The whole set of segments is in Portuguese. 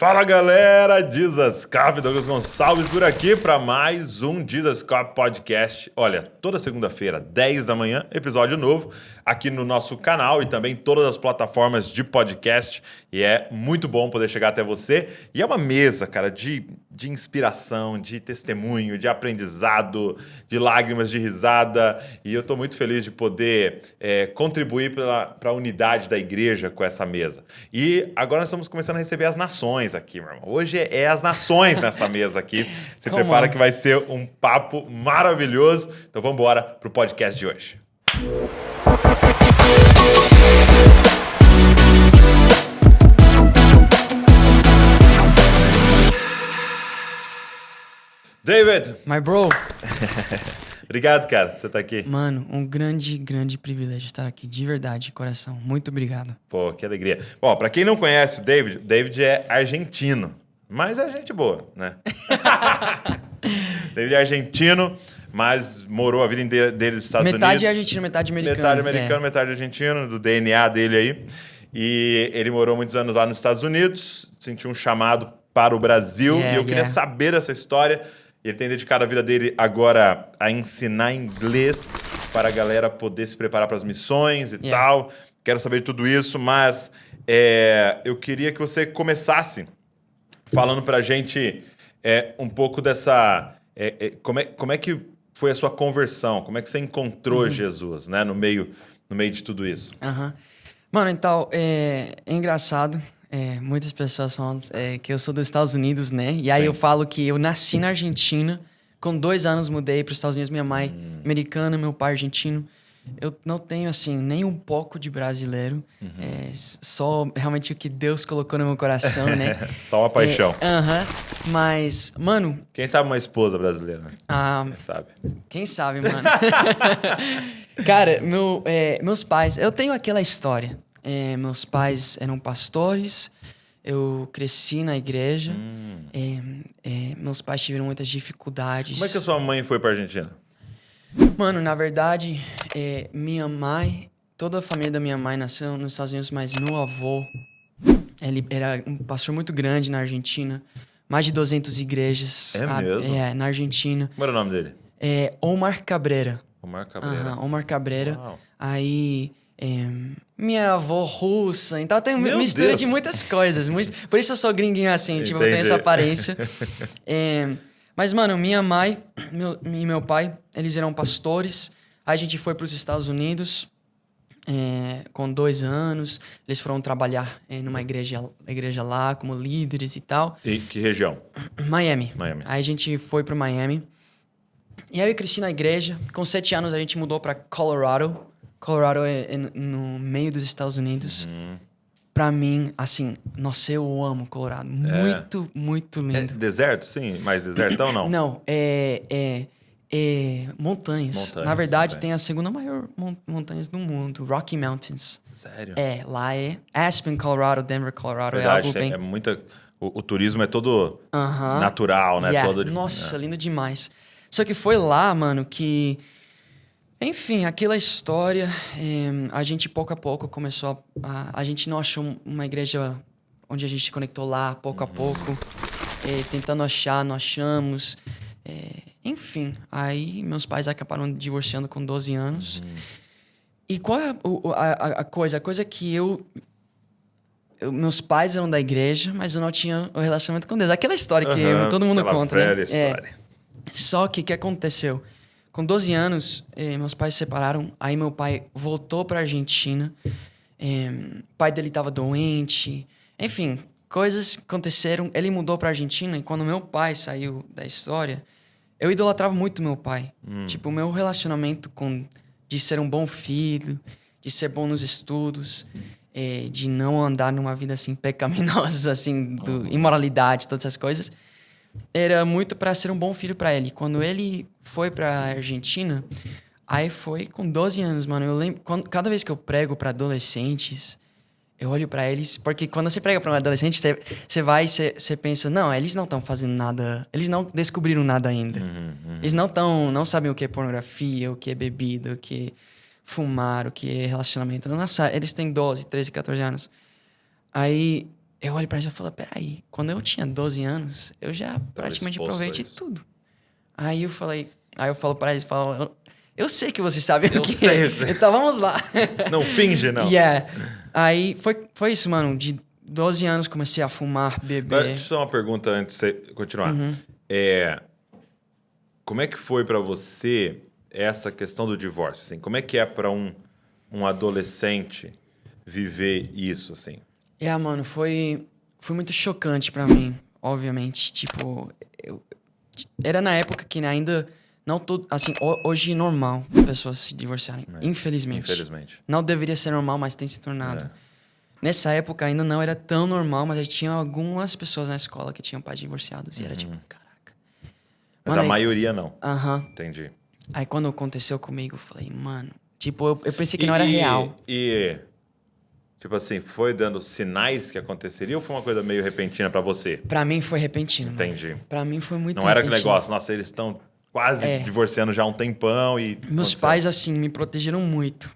Fala galera, Jesus Cop, Douglas Gonçalves por aqui para mais um Jesus Cop Podcast. Olha, toda segunda-feira, 10 da manhã, episódio novo aqui no nosso canal e também todas as plataformas de podcast. E é muito bom poder chegar até você. E é uma mesa, cara, de inspiração, de testemunho, de aprendizado, de lágrimas, de risada. E eu estou muito feliz de poder contribuir para a unidade da igreja com essa mesa. E agora nós estamos começando a receber as nações aqui, meu irmão. Hoje é as nações nessa mesa aqui. Se prepara que vai ser um papo maravilhoso. Então vamos embora pro podcast de hoje. David! My bro! Obrigado, cara, por você estar aqui. Mano, um grande privilégio estar aqui, de verdade, de coração. Muito obrigado. Pô, que alegria. Bom, pra quem não conhece o David é argentino, mas é gente boa, né? David é argentino, mas morou a vida inteira dele nos Estados Unidos. Metade argentino, metade americano. Metade americano, metade argentino, do DNA dele aí. E ele morou muitos anos lá nos Estados Unidos, sentiu um chamado para o Brasil, e eu queria saber dessa história. Ele tem dedicado a vida dele agora a ensinar inglês para a galera poder se preparar para as missões e tal. Quero saber de tudo isso, mas eu queria que você começasse falando para a gente um pouco dessa... como é que foi a sua conversão? Como é que você encontrou Jesus, né, no meio de tudo isso? Mano, então, é engraçado. Muitas pessoas falam que eu sou dos Estados Unidos, né? E aí eu falo que eu nasci na Argentina. Com 2 anos mudei para os Estados Unidos. Minha mãe americana, meu pai argentino. Eu não tenho, assim, nem um pouco de brasileiro. Só realmente o que Deus colocou no meu coração, né? Só uma paixão. Mas, mano... Quem sabe uma esposa brasileira, né? Quem sabe? Quem sabe, mano? Cara, meus pais... Eu tenho aquela história. Meus pais eram pastores, eu cresci na igreja, meus pais tiveram muitas dificuldades. Como é que a sua mãe foi para a Argentina? Mano, na verdade, minha mãe, toda a família da minha mãe nasceu nos Estados Unidos, mas meu avô, ele era um pastor muito grande na Argentina, mais de 200 igrejas. Mesmo? Na Argentina. Como era o nome dele? Omar Cabrera. Omar Cabrera. Omar Cabrera. Uau. Aí... minha avó russa, então tem Meu mistura Deus. de muitas coisas. Por isso eu sou gringuinho assim, tipo, eu tenho essa aparência. Mas, mano, minha mãe e meu pai, eles eram pastores. Aí a gente foi para os Estados Unidos com 2 anos. Eles foram trabalhar numa igreja lá, como líderes e tal. E que região? Miami. Aí a gente foi para Miami. E aí eu cresci na igreja. Com 7 anos a gente mudou para Colorado. Colorado é no meio dos Estados Unidos. Pra mim, assim, nossa, eu amo Colorado. Muito, muito lindo. Deserto, sim? Mais desertão, não? Não, montanhas. Na verdade, tem a segunda maior montanhas do mundo, Rocky Mountains. Sério? Lá é Aspen, Colorado, Denver, Colorado. Verdade, é algo bem... o turismo é todo natural, né? Todo Nossa, lindo demais. Só que foi lá, mano, que... Enfim, aquela história, a gente pouco a pouco começou a gente não achou uma igreja onde a gente se conectou lá, pouco a pouco, tentando achar, não achamos. Enfim, aí meus pais acabaram divorciando com 12 anos. E qual é a coisa? A coisa é que meus pais eram da igreja, mas eu não tinha o relacionamento com Deus. Aquela história que todo mundo conta, velha né? História. Só que o que aconteceu? Com 12 anos, meus pais se separaram. Aí meu pai voltou pra Argentina. O pai dele estava doente. Enfim, coisas aconteceram. Ele mudou pra Argentina. E quando meu pai saiu da história, eu idolatrava muito meu pai. Tipo, o meu relacionamento de ser um bom filho, de ser bom nos estudos, de não andar numa vida assim pecaminosa, assim, imoralidade, todas essas coisas, era muito para ser um bom filho para ele. Quando ele foi pra Argentina, aí foi com 12 anos, mano. Eu lembro, cada vez que eu prego para adolescentes, eu olho para eles, porque quando você prega para um adolescente, você pensa, não, eles não estão fazendo nada, eles não descobriram nada ainda. Eles não sabem o que é pornografia, o que é bebida, o que é fumar, o que é relacionamento. Não, eles têm 12, 13, 14 anos. Aí eu olho pra isso e falo, peraí, quando eu tinha 12 anos, eu já praticamente exposto provei a de isso. tudo. Aí eu falo pra eles, eu sei que vocês sabem Eu o que sei. é. Então vamos lá. Não finge, não. Yeah. Aí foi isso, mano. De 12 anos comecei a fumar, Agora, beber. deixa eu só uma pergunta antes de você continuar. Uhum. Como é que foi pra você essa questão do divórcio? Assim? Como é que é pra um adolescente viver isso, assim? Mano, foi muito chocante pra mim, obviamente. Tipo, era na época que ainda não tudo, assim, hoje é normal pessoas se divorciarem, infelizmente. Infelizmente. Não deveria ser normal, mas tem se tornado. Nessa época ainda não era tão normal, mas a gente tinha algumas pessoas na escola que tinham pais divorciados e era tipo, caraca. Mas Mano, a maioria não. Aham. Entendi. Aí quando aconteceu comigo, eu falei, mano, tipo, eu pensei que não era real. Tipo assim, foi dando sinais que aconteceria ou foi uma coisa meio repentina pra você? Pra mim foi repentino, mano. Entendi. Pra mim foi muito Não era repentino. aquele negócio, nossa, eles estão quase divorciando já há um tempão e... Meus aconteceu. pais, assim, me protegeram muito.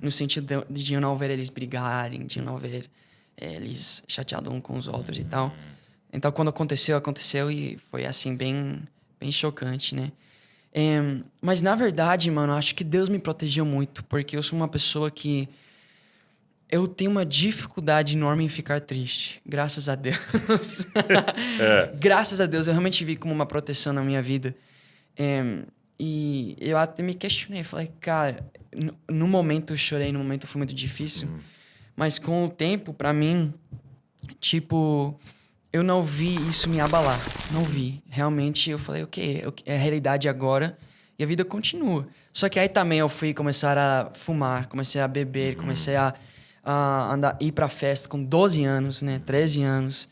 No sentido de eu não ver eles brigarem, de eu não ver eles chateados uns com os outros e tal. Então, quando aconteceu e foi, assim, bem chocante, né? Mas, na verdade, mano, acho que Deus me protegeu muito. Porque eu sou uma pessoa que... Eu tenho uma dificuldade enorme em ficar triste. Graças a Deus. Graças a Deus. Eu realmente vi como uma proteção na minha vida. E eu até me questionei. Falei, cara, no momento eu chorei, no momento foi muito difícil. Mas com o tempo, pra mim, tipo, eu não vi isso me abalar. Não vi. Realmente eu falei, ok, é a realidade agora e a vida continua. Só que aí também eu fui começar a fumar, comecei a beber, comecei a ir pra festa com 12 anos, né? 13 anos.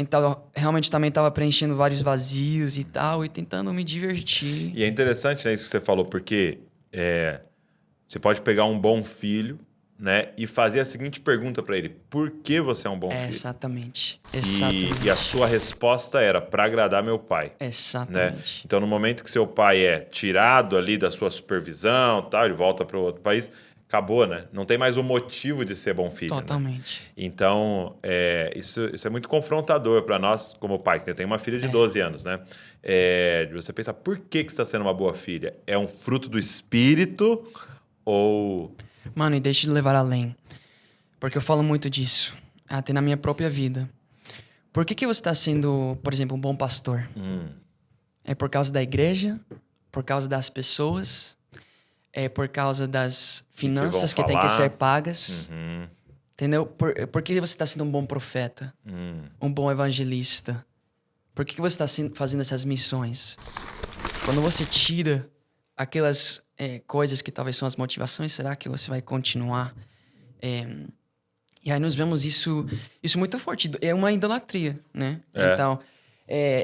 Então, eu realmente também estava preenchendo vários vazios e tal, e tentando me divertir. E é interessante, né, isso que você falou, porque você pode pegar um bom filho, né, e fazer a seguinte pergunta pra ele: por que você é um bom filho? Exatamente. E a sua resposta era: para agradar meu pai. Né? Exatamente. Então, no momento que seu pai é tirado ali da sua supervisão, tal, ele volta para outro país, acabou, né? Não tem mais o motivo de ser bom filho. Totalmente. Né? Então, isso é muito confrontador para nós como pais. Eu tenho uma filha de 12 anos, né? De você pensar, por que você está sendo uma boa filha? É um fruto do espírito ou... Mano, e deixa eu levar além. Porque eu falo muito disso, até na minha própria vida. Por que você está sendo, por exemplo, um bom pastor? É por causa da igreja? Por causa das pessoas? É por causa das finanças que têm que ser pagas? Entendeu? Por que você está sendo um bom profeta? Um bom evangelista? Por que você está fazendo essas missões? Quando você tira aquelas coisas que talvez são as motivações, será que você vai continuar? E aí nós vemos isso muito forte. É uma idolatria, né? Então,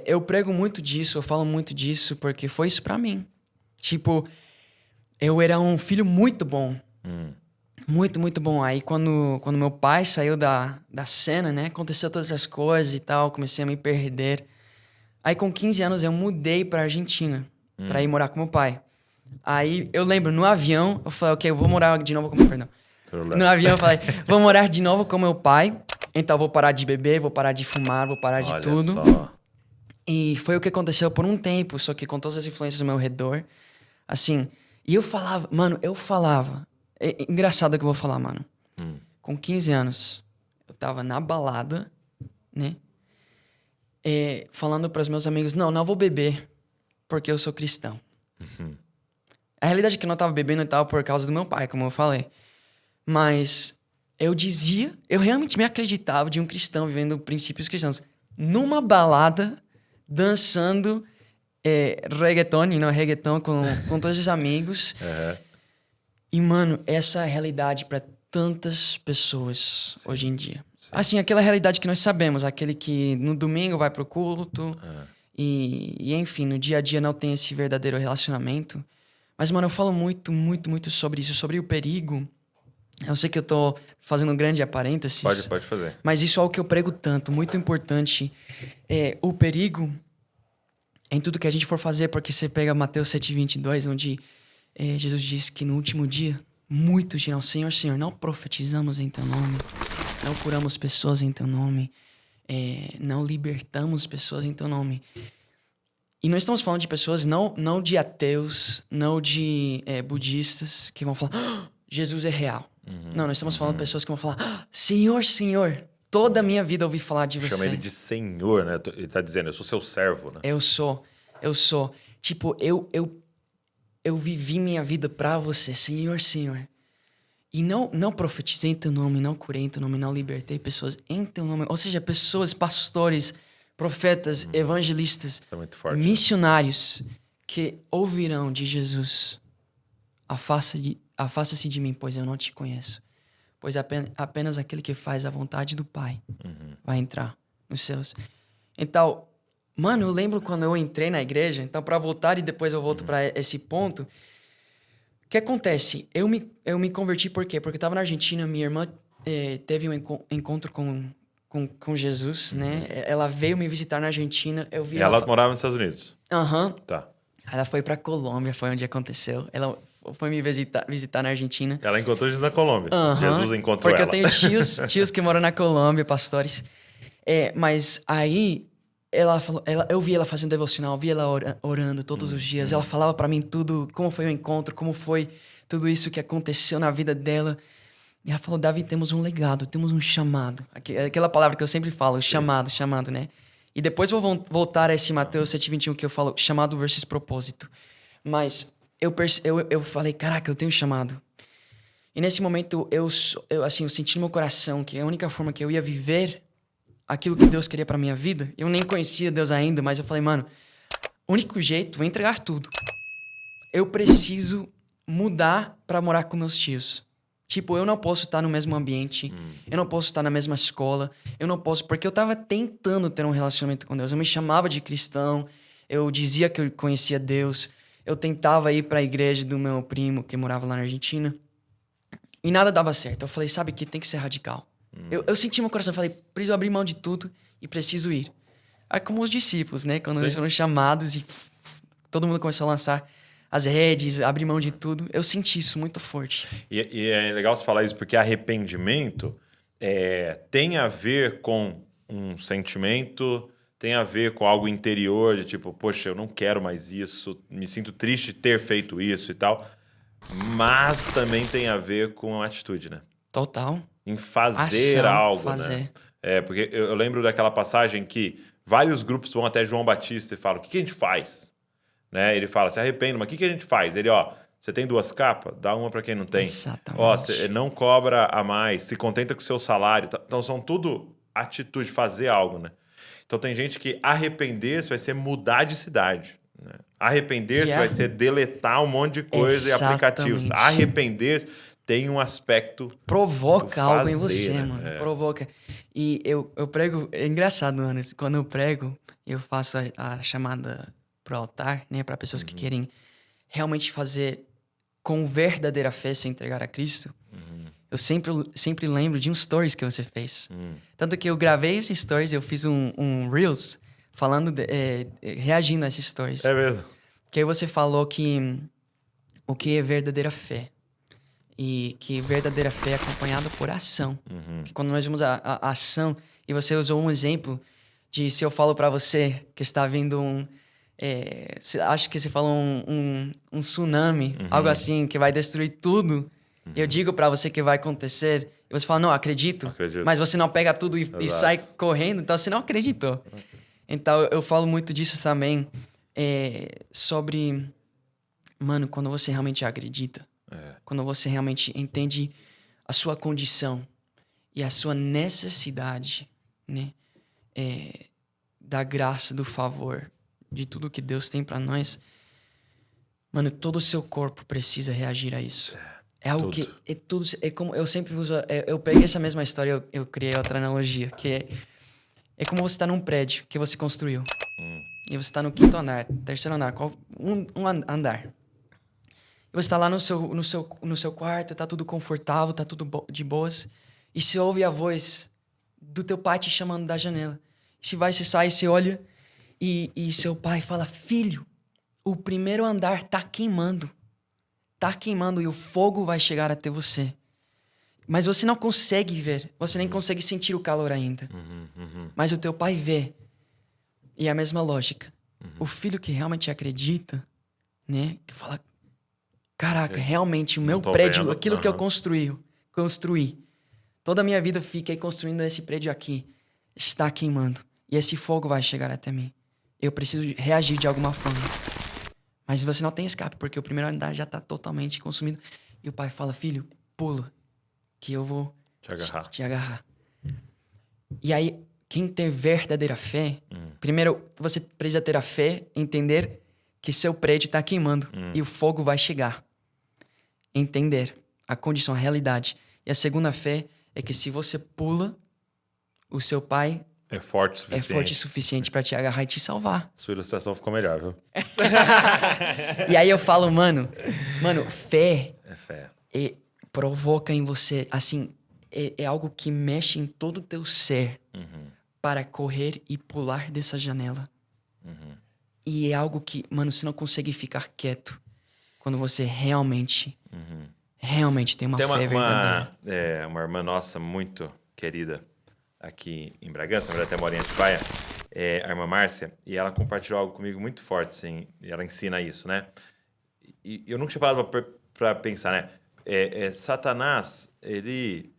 eu prego muito disso, eu falo muito disso, porque foi isso pra mim. Tipo, eu era um filho muito bom. Muito, muito bom. Aí, quando meu pai saiu da cena, né? Aconteceu todas essas coisas e tal, comecei a me perder. Aí, com 15 anos, eu mudei pra Argentina, pra ir morar com meu pai. Aí, eu lembro, no avião, eu falei, ok, eu vou morar de novo com meu... Perdão. No avião, eu falei, vou morar de novo com meu pai, então vou parar de beber, vou parar de fumar, vou parar de tudo. Só. E foi o que aconteceu por um tempo, só que com todas as influências ao meu redor, assim... E eu falava... É engraçado o que eu vou falar, mano. Com 15 anos, eu tava na balada, né? Falando pros meus amigos, não vou beber, porque eu sou cristão. A realidade é que eu não tava bebendo e tal por causa do meu pai, como eu falei. Mas eu realmente me acreditava de um cristão vivendo princípios cristãos. Numa balada, dançando reggaeton com todos os amigos. E, mano, essa é a realidade para tantas pessoas hoje em dia. Sim. Assim, aquela realidade que nós sabemos, aquele que no domingo vai pro culto e, enfim, no dia a dia não tem esse verdadeiro relacionamento. Mas, mano, eu falo muito, muito, muito sobre isso, sobre o perigo. Eu sei que eu tô fazendo um grande parênteses. Pode fazer. Mas isso é algo que eu prego tanto, muito importante. O perigo em tudo que a gente for fazer, porque você pega Mateus 7:22, onde Jesus disse que no último dia, muitos dirão, Senhor, Senhor, não profetizamos em Teu nome, não curamos pessoas em Teu nome, não libertamos pessoas em teu nome. E não estamos falando de pessoas, não de ateus, não de budistas que vão falar, "Ah, Jesus é real." Não, nós estamos falando de pessoas que vão falar, "Ah, Senhor, Senhor, toda a minha vida eu ouvi falar de você." Chama ele de Senhor, né? Ele tá dizendo, eu sou seu servo, né? Eu sou. Tipo, eu vivi minha vida pra você, Senhor, Senhor. E não profetizei em teu nome, não curei em teu nome, não libertei pessoas em teu nome. Ou seja, pessoas, pastores, profetas, evangelistas, É muito forte. missionários que ouvirão de Jesus: afasta-se de mim, pois eu não te conheço. Pois apenas aquele que faz a vontade do Pai vai entrar nos céus. Então, mano, eu lembro quando eu entrei na igreja, então para voltar e depois eu volto para esse ponto. O que acontece? Eu me converti por quê? Porque eu tava na Argentina, minha irmã teve um encontro com Jesus, né? Ela veio me visitar na Argentina, eu vi Ela morava nos Estados Unidos. Aham. Tá. Ela foi pra Colômbia, foi onde aconteceu. Ela foi me visitar na Argentina. Ela encontrou Jesus na Colômbia. Aham. Jesus encontrou Porque ela. eu tenho tios que moram na Colômbia, pastores. Mas aí eu vi ela fazendo devocional, vi ela orando todos os dias. Ela falava pra mim tudo, como foi o encontro, como foi tudo isso que aconteceu na vida dela. E ela falou, Davi, temos um legado, temos um chamado. Aquela palavra que eu sempre falo, chamado, né? E depois vou voltar a esse Mateus 7:21 que eu falo, chamado versus propósito. Mas eu falei, caraca, eu tenho chamado. E nesse momento, eu senti no meu coração que a única forma que eu ia viver aquilo que Deus queria pra minha vida, eu nem conhecia Deus ainda, mas eu falei, mano, o único jeito é entregar tudo. Eu preciso mudar pra morar com meus tios. Tipo, eu não posso estar no mesmo ambiente, eu não posso estar na mesma escola, eu não posso, porque eu tava tentando ter um relacionamento com Deus. Eu me chamava de cristão, eu dizia que eu conhecia Deus, eu tentava ir pra igreja do meu primo, que morava lá na Argentina, e nada dava certo. Eu falei, sabe que tem que ser radical. Eu senti meu coração, falei, preciso abrir mão de tudo e preciso ir. Aí como os discípulos, né? Quando eles foram chamados e todo mundo começou a lançar as redes, abrir mão de tudo. Eu senti isso muito forte. E é legal você falar isso, porque arrependimento tem a ver com um sentimento, tem a ver com algo interior, de tipo, poxa, eu não quero mais isso, me sinto triste de ter feito isso e tal. Mas também tem a ver com a atitude, né? Total. Em fazer algo, fazer. né? Porque eu lembro daquela passagem que vários grupos vão até João Batista e falam, o que a gente faz? Né? Ele fala, se arrependa, mas o que a gente faz? Ele, você tem 2 capas? Dá uma para quem não tem. Exatamente. Você não cobra a mais, se contenta com o seu salário. Então são tudo atitude, fazer algo, né? Então tem gente que arrepender-se vai ser mudar de cidade. Né? Arrepender-se vai ser deletar um monte de coisa e aplicativos. Arrepender-se tem um aspecto... Provoca algo em você, né? mano. Provoca. E eu prego... É engraçado, mano. Quando eu prego, eu faço a chamada pro altar, né? Para pessoas que querem realmente fazer com verdadeira fé se entregar a Cristo. Eu sempre lembro de uns stories que você fez. Tanto que eu gravei esses stories, eu fiz um Reels falando, reagindo a esses stories. É mesmo. Que aí você falou que o que é verdadeira fé. E que verdadeira fé é acompanhada por ação. Que quando nós vemos a ação, e você usou um exemplo de se eu falo pra você que está vindo acho que você falou um tsunami, algo assim, que vai destruir tudo. Eu digo pra você que vai acontecer, e você fala, não, acredito. Mas você não pega tudo e sai correndo, então você não acreditou. Então eu falo muito disso também, sobre, mano, quando você realmente acredita, quando você realmente entende a sua condição e a sua necessidade, né, da graça, do favor, de tudo que Deus tem pra nós, mano, todo o seu corpo precisa reagir a isso. É algo que é tudo, como eu sempre uso, eu peguei essa mesma história, eu criei outra analogia, que é como você tá num prédio que você construiu. E você tá no 5º andar, 3º andar, um andar. E você tá lá no seu quarto, tá tudo confortável, tá tudo de boas, e você ouve a voz do teu pai te chamando da janela. E você sai, você olha, e seu pai fala, filho, o 1º andar tá queimando e o fogo vai chegar até você. Mas você não consegue ver. Você nem consegue sentir o calor ainda. Mas o teu pai vê. E é a mesma lógica. O filho que realmente acredita, né? Que fala, caraca, realmente o meu prédio, aquilo que eu construí. Toda a minha vida fiquei construindo esse prédio aqui. Está queimando. E esse fogo vai chegar até mim. Eu preciso reagir de alguma forma. Mas você não tem escape, porque o primeiro andar já está totalmente consumido. E o pai fala, filho, pula, que eu vou te agarrar. E aí, quem tem verdadeira fé... Primeiro, você precisa ter a fé, entender que seu prédio está queimando. E o fogo vai chegar. Entender a condição, a realidade. E a segunda fé é que se você pula, o seu pai... É forte o suficiente para te agarrar e te salvar. Sua ilustração ficou melhor, viu? E aí eu falo, mano, fé... É fé. Provoca em você, assim, é algo que mexe em todo o teu ser para correr e pular dessa janela. E é algo que, mano, você não consegue ficar quieto quando você realmente tem uma fé verdadeira. Uma irmã nossa muito querida aqui em Bragança, na verdade até mora em Atibaia, a irmã Márcia, e ela compartilhou algo comigo muito forte, assim, e ela ensina isso, né? E eu nunca tinha parado para pensar, né? Satanás, ele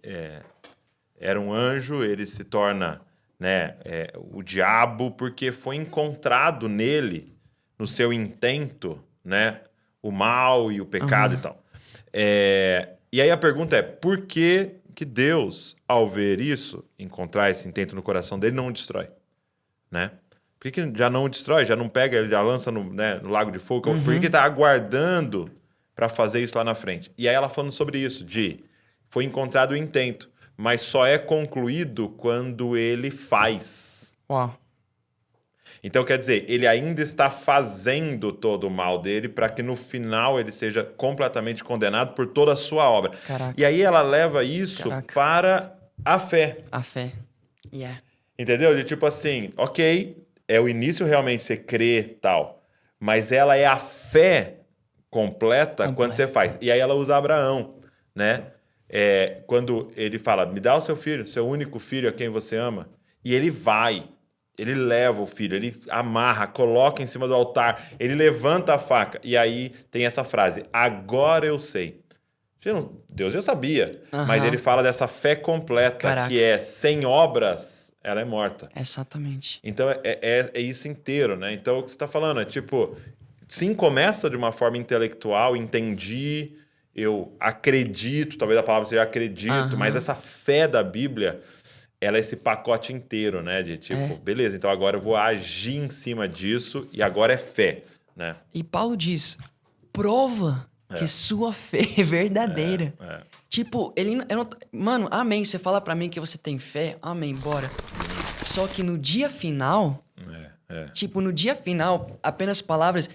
era um anjo, ele se torna, né, o diabo porque foi encontrado nele, no seu intento, né, o mal e o pecado e tal. E aí a pergunta é, por que Deus, ao ver isso, encontrar esse intento no coração dele, não o destrói? Né? Por que já não o destrói? Já não pega, ele já lança no lago de fogo? Por que está aguardando para fazer isso lá na frente? E aí ela falando sobre isso, foi encontrado o intento, mas só é concluído quando ele faz. Uau. Então, quer dizer, ele ainda está fazendo todo o mal dele para que no final ele seja completamente condenado por toda a sua obra. Caraca. E aí ela leva isso para a fé. A fé. Yeah. Entendeu? De tipo assim, ok, é o início realmente você crê tal, mas ela é a fé completa quando você faz. E aí ela usa Abraão, né? Quando ele fala, me dá o seu filho, seu único filho a quem você ama. E ele vai. Ele leva o filho, ele amarra, coloca em cima do altar, ele levanta a faca. E aí tem essa frase, agora eu sei. Deus já sabia, mas ele fala dessa fé completa, Caraca. que é sem obras, ela é morta. Exatamente. Então é isso inteiro, né? Então o que você está falando é tipo, sim, começa de uma forma intelectual, entendi, eu acredito, talvez a palavra seja acredito, mas essa fé da Bíblia... ela é esse pacote inteiro, né? De tipo, beleza, então agora eu vou agir em cima disso e agora é fé, né? E Paulo diz, prova que sua fé é verdadeira. Tipo, mano, amém, você fala pra mim que você tem fé, amém, bora. Só que no dia final... Tipo, no dia final, apenas palavras...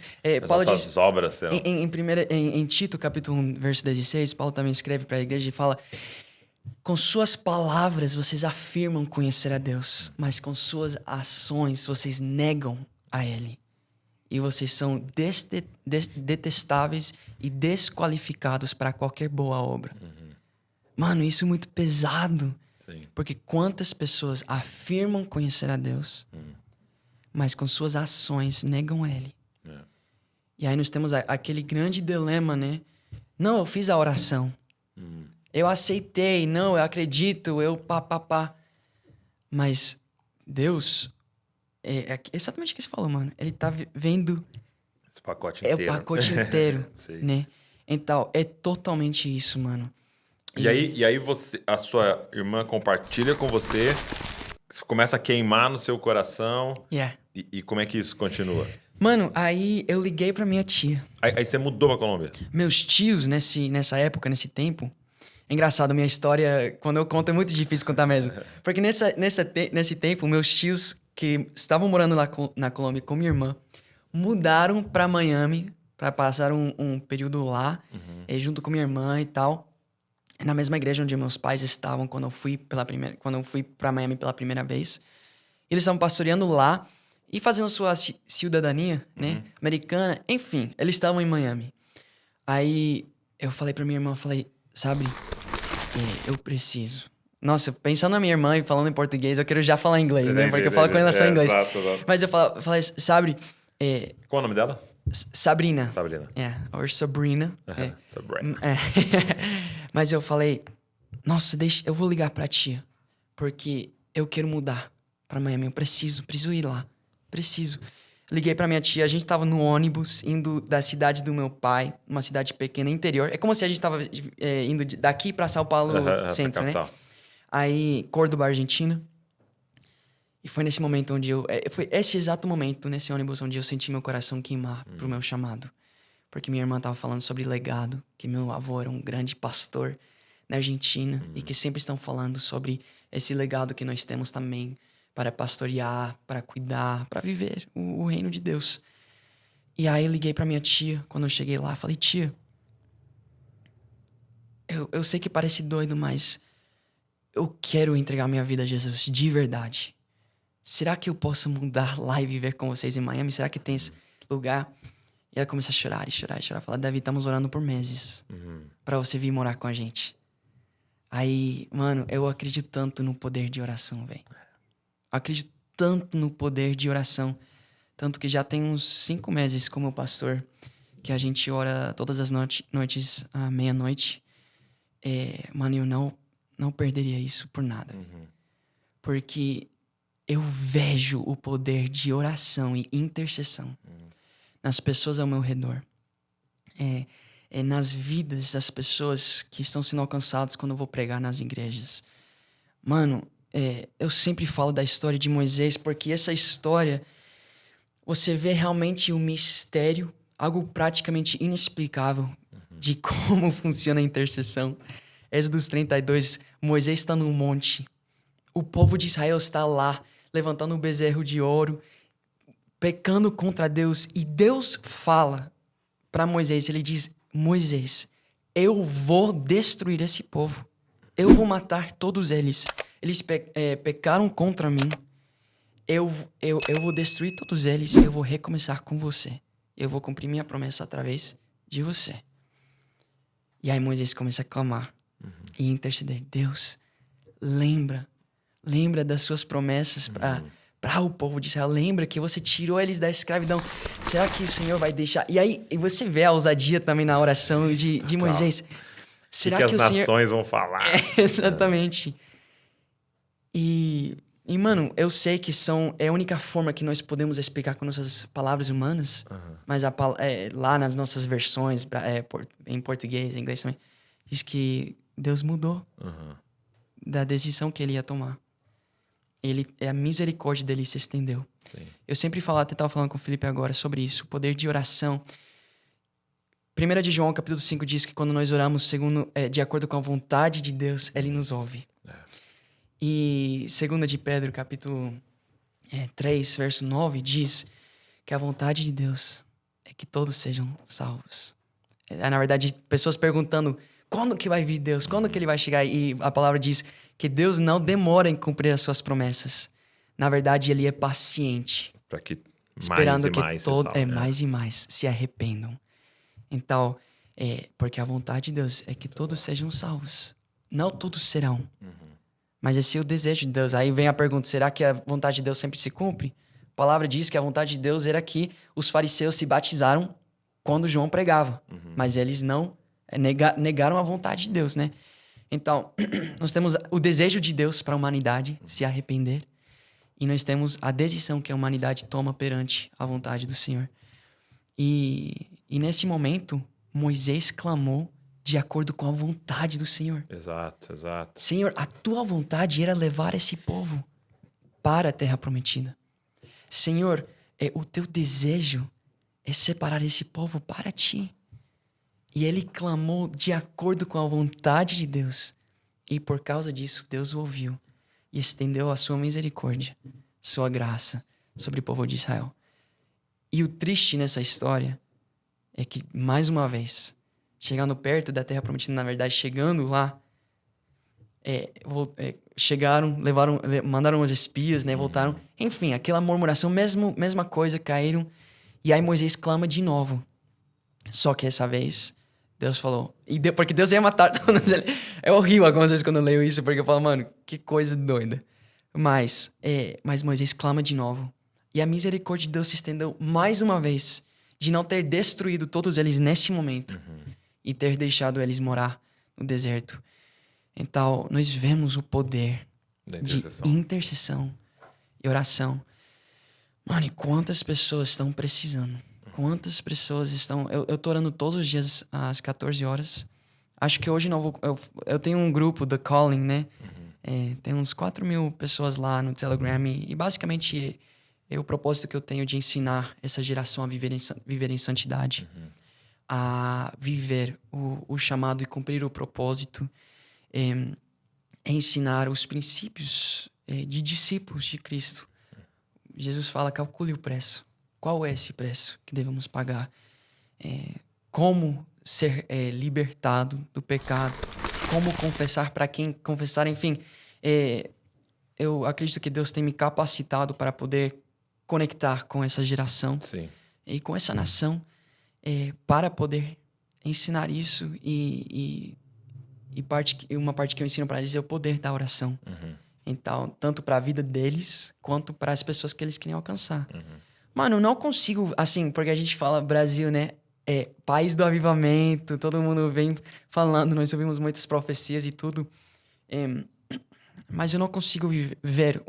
Paulo diz, obras serão... Em Tito, capítulo 1, verso 16, Paulo também escreve pra igreja e fala... Com suas palavras, vocês afirmam conhecer a Deus, mas com suas ações, vocês negam a Ele. E vocês são detestáveis e desqualificados para qualquer boa obra. Mano, isso é muito pesado. Sim. Porque quantas pessoas afirmam conhecer a Deus, mas com suas ações negam a Ele. E aí nós temos aquele grande dilema, né? Não, eu fiz a oração. Eu aceitei, não, eu acredito, eu pá. Mas Deus, é exatamente o que você falou, mano. Ele tá vendo... esse pacote inteiro. É o pacote inteiro, né? Então, é totalmente isso, mano. E aí a sua irmã compartilha com você, começa a queimar no seu coração. E como é que isso continua? Mano, aí eu liguei pra minha tia. Aí você mudou pra Colômbia? Meus tios, nessa época, nesse tempo... É engraçado, minha história, quando eu conto, é muito difícil contar mesmo. Porque nesse tempo, meus tios, que estavam morando lá na Colômbia com minha irmã, mudaram pra Miami para passar um período lá, junto com minha irmã e tal. Na mesma igreja onde meus pais estavam quando eu fui pra Miami pela primeira vez. Eles estavam pastoreando lá e fazendo sua cidadania, né, americana. Enfim, eles estavam em Miami. Aí eu falei pra minha irmã, sabe, eu preciso. Nossa, pensando na minha irmã e falando em português, eu quero já falar inglês, né? Entendi, Porque eu falo com ela só em inglês. Exato. Mas eu falei, sabe... Qual o nome dela? Sabrina. Sabrina. Ou Sabrina. Sabrina. Mas eu falei, nossa, eu vou ligar pra tia, porque eu quero mudar pra Miami. Eu preciso ir lá. Preciso. Liguei pra minha tia, a gente tava no ônibus, indo da cidade do meu pai, uma cidade pequena, interior. É como se a gente tava indo daqui pra São Paulo centro, né? Aí, Córdoba, Argentina. E foi nesse momento onde foi esse exato momento, nesse ônibus, onde eu senti meu coração queimar pro meu chamado. Porque minha irmã tava falando sobre legado, que meu avô era um grande pastor na Argentina e que sempre estão falando sobre esse legado que nós temos também para pastorear, para cuidar, para viver o reino de Deus. E aí eu liguei pra minha tia, quando eu cheguei lá, falei, tia, eu sei que parece doido, mas eu quero entregar minha vida a Jesus de verdade. Será que eu posso mudar lá e viver com vocês em Miami? Será que tem esse lugar? E ela começa a chorar e chorar e chorar. Fala, Davi, estamos orando por meses pra você vir morar com a gente. Aí, mano, eu acredito tanto no poder de oração, velho. Acredito tanto no poder de oração. Tanto que já tem uns 5 meses como pastor, que a gente ora todas as noites à meia-noite. Mano, eu não perderia isso por nada. Porque eu vejo o poder de oração e intercessão nas pessoas ao meu redor. Nas vidas das pessoas que estão sendo alcançadas quando eu vou pregar nas igrejas. Mano, eu sempre falo da história de Moisés, porque essa história, você vê realmente o mistério, algo praticamente inexplicável de como funciona a intercessão. Êxodo 32, Moisés está no monte. O povo de Israel está lá, levantando um bezerro de ouro, pecando contra Deus. E Deus fala para Moisés, ele diz, Moisés, eu vou destruir esse povo. Eu vou matar todos eles. Eles pecaram contra mim. Eu vou destruir todos eles e eu vou recomeçar com você. Eu vou cumprir minha promessa através de você. E aí Moisés começa a clamar e interceder. Deus, lembra das suas promessas para o povo de Israel. Lembra que você tirou eles da escravidão. Será que o Senhor vai deixar? E aí você vê a ousadia também na oração de Moisés. Será que as nações vão falar? Exatamente. E, mano, eu sei que é a única forma que nós podemos explicar com nossas palavras humanas, mas lá nas nossas versões, em português, em inglês também, diz que Deus mudou da decisão que ele ia tomar. A misericórdia dele se estendeu. Sim. Eu sempre falo, até estava falando com o Felipe agora sobre isso, o poder de oração. 1 de João, capítulo 5, diz que quando nós oramos de acordo com a vontade de Deus, ele nos ouve. E 2 de Pedro, capítulo 3, verso 9, diz que a vontade de Deus é que todos sejam salvos. Na verdade, pessoas perguntando, quando que vai vir Deus? Quando que ele vai chegar? E a palavra diz que Deus não demora em cumprir as suas promessas. Na verdade, ele é paciente. Para que esperando que mais e mais se arrependam. Então, porque a vontade de Deus é que todos sejam salvos. Não todos serão. Mas esse é o desejo de Deus. Aí vem a pergunta, será que a vontade de Deus sempre se cumpre? A palavra diz que a vontade de Deus era que os fariseus se batizaram quando João pregava. Mas eles não negaram a vontade de Deus, né? Então, nós temos o desejo de Deus para a humanidade se arrepender. E nós temos a decisão que a humanidade toma perante a vontade do Senhor. E nesse momento, Moisés clamou de acordo com a vontade do Senhor. Exato. Senhor, a tua vontade era levar esse povo para a terra prometida. Senhor, o teu desejo é separar esse povo para ti. E ele clamou de acordo com a vontade de Deus. E por causa disso, Deus o ouviu e estendeu a sua misericórdia, sua graça sobre o povo de Israel. E o triste nessa história é que, mais uma vez, chegando perto da terra prometida, na verdade, chegando lá, chegaram, mandaram os espias, né, voltaram. Enfim, aquela murmuração, mesma coisa, caíram. E aí Moisés clama de novo. Só que essa vez, Deus falou. Porque Deus ia matar todos eles. Eu rio algumas vezes quando eu leio isso, porque eu falo, mano, que coisa doida. Mas Moisés clama de novo. E a misericórdia de Deus se estendeu mais uma vez, de não ter destruído todos eles nesse momento e ter deixado eles morar no deserto. Então, nós vemos o poder de intercessão e oração. Mano, e quantas pessoas estão precisando? Quantas pessoas estão... Eu tô orando todos os dias às 14 horas. Acho que hoje não vou... Eu tenho um grupo, The Calling, né? Tem uns 4.000 pessoas lá no Telegram. E basicamente o propósito que eu tenho de ensinar essa geração a viver em santidade. A viver o chamado e cumprir o propósito. Ensinar os princípios de discípulos de Cristo. Jesus fala, calcule o preço. Qual é esse preço que devemos pagar? Como ser libertado do pecado? Como confessar para quem confessar? Enfim, eu acredito que Deus tem me capacitado para poder conectar com essa geração. Sim. E com essa nação para poder ensinar isso e uma parte que eu ensino para eles é o poder da oração. Então, tanto para a vida deles, quanto para as pessoas que eles querem alcançar. Mano, eu não consigo, assim, porque a gente fala Brasil, né? País do avivamento, todo mundo vem falando, nós ouvimos muitas profecias e tudo. Mas eu não consigo ver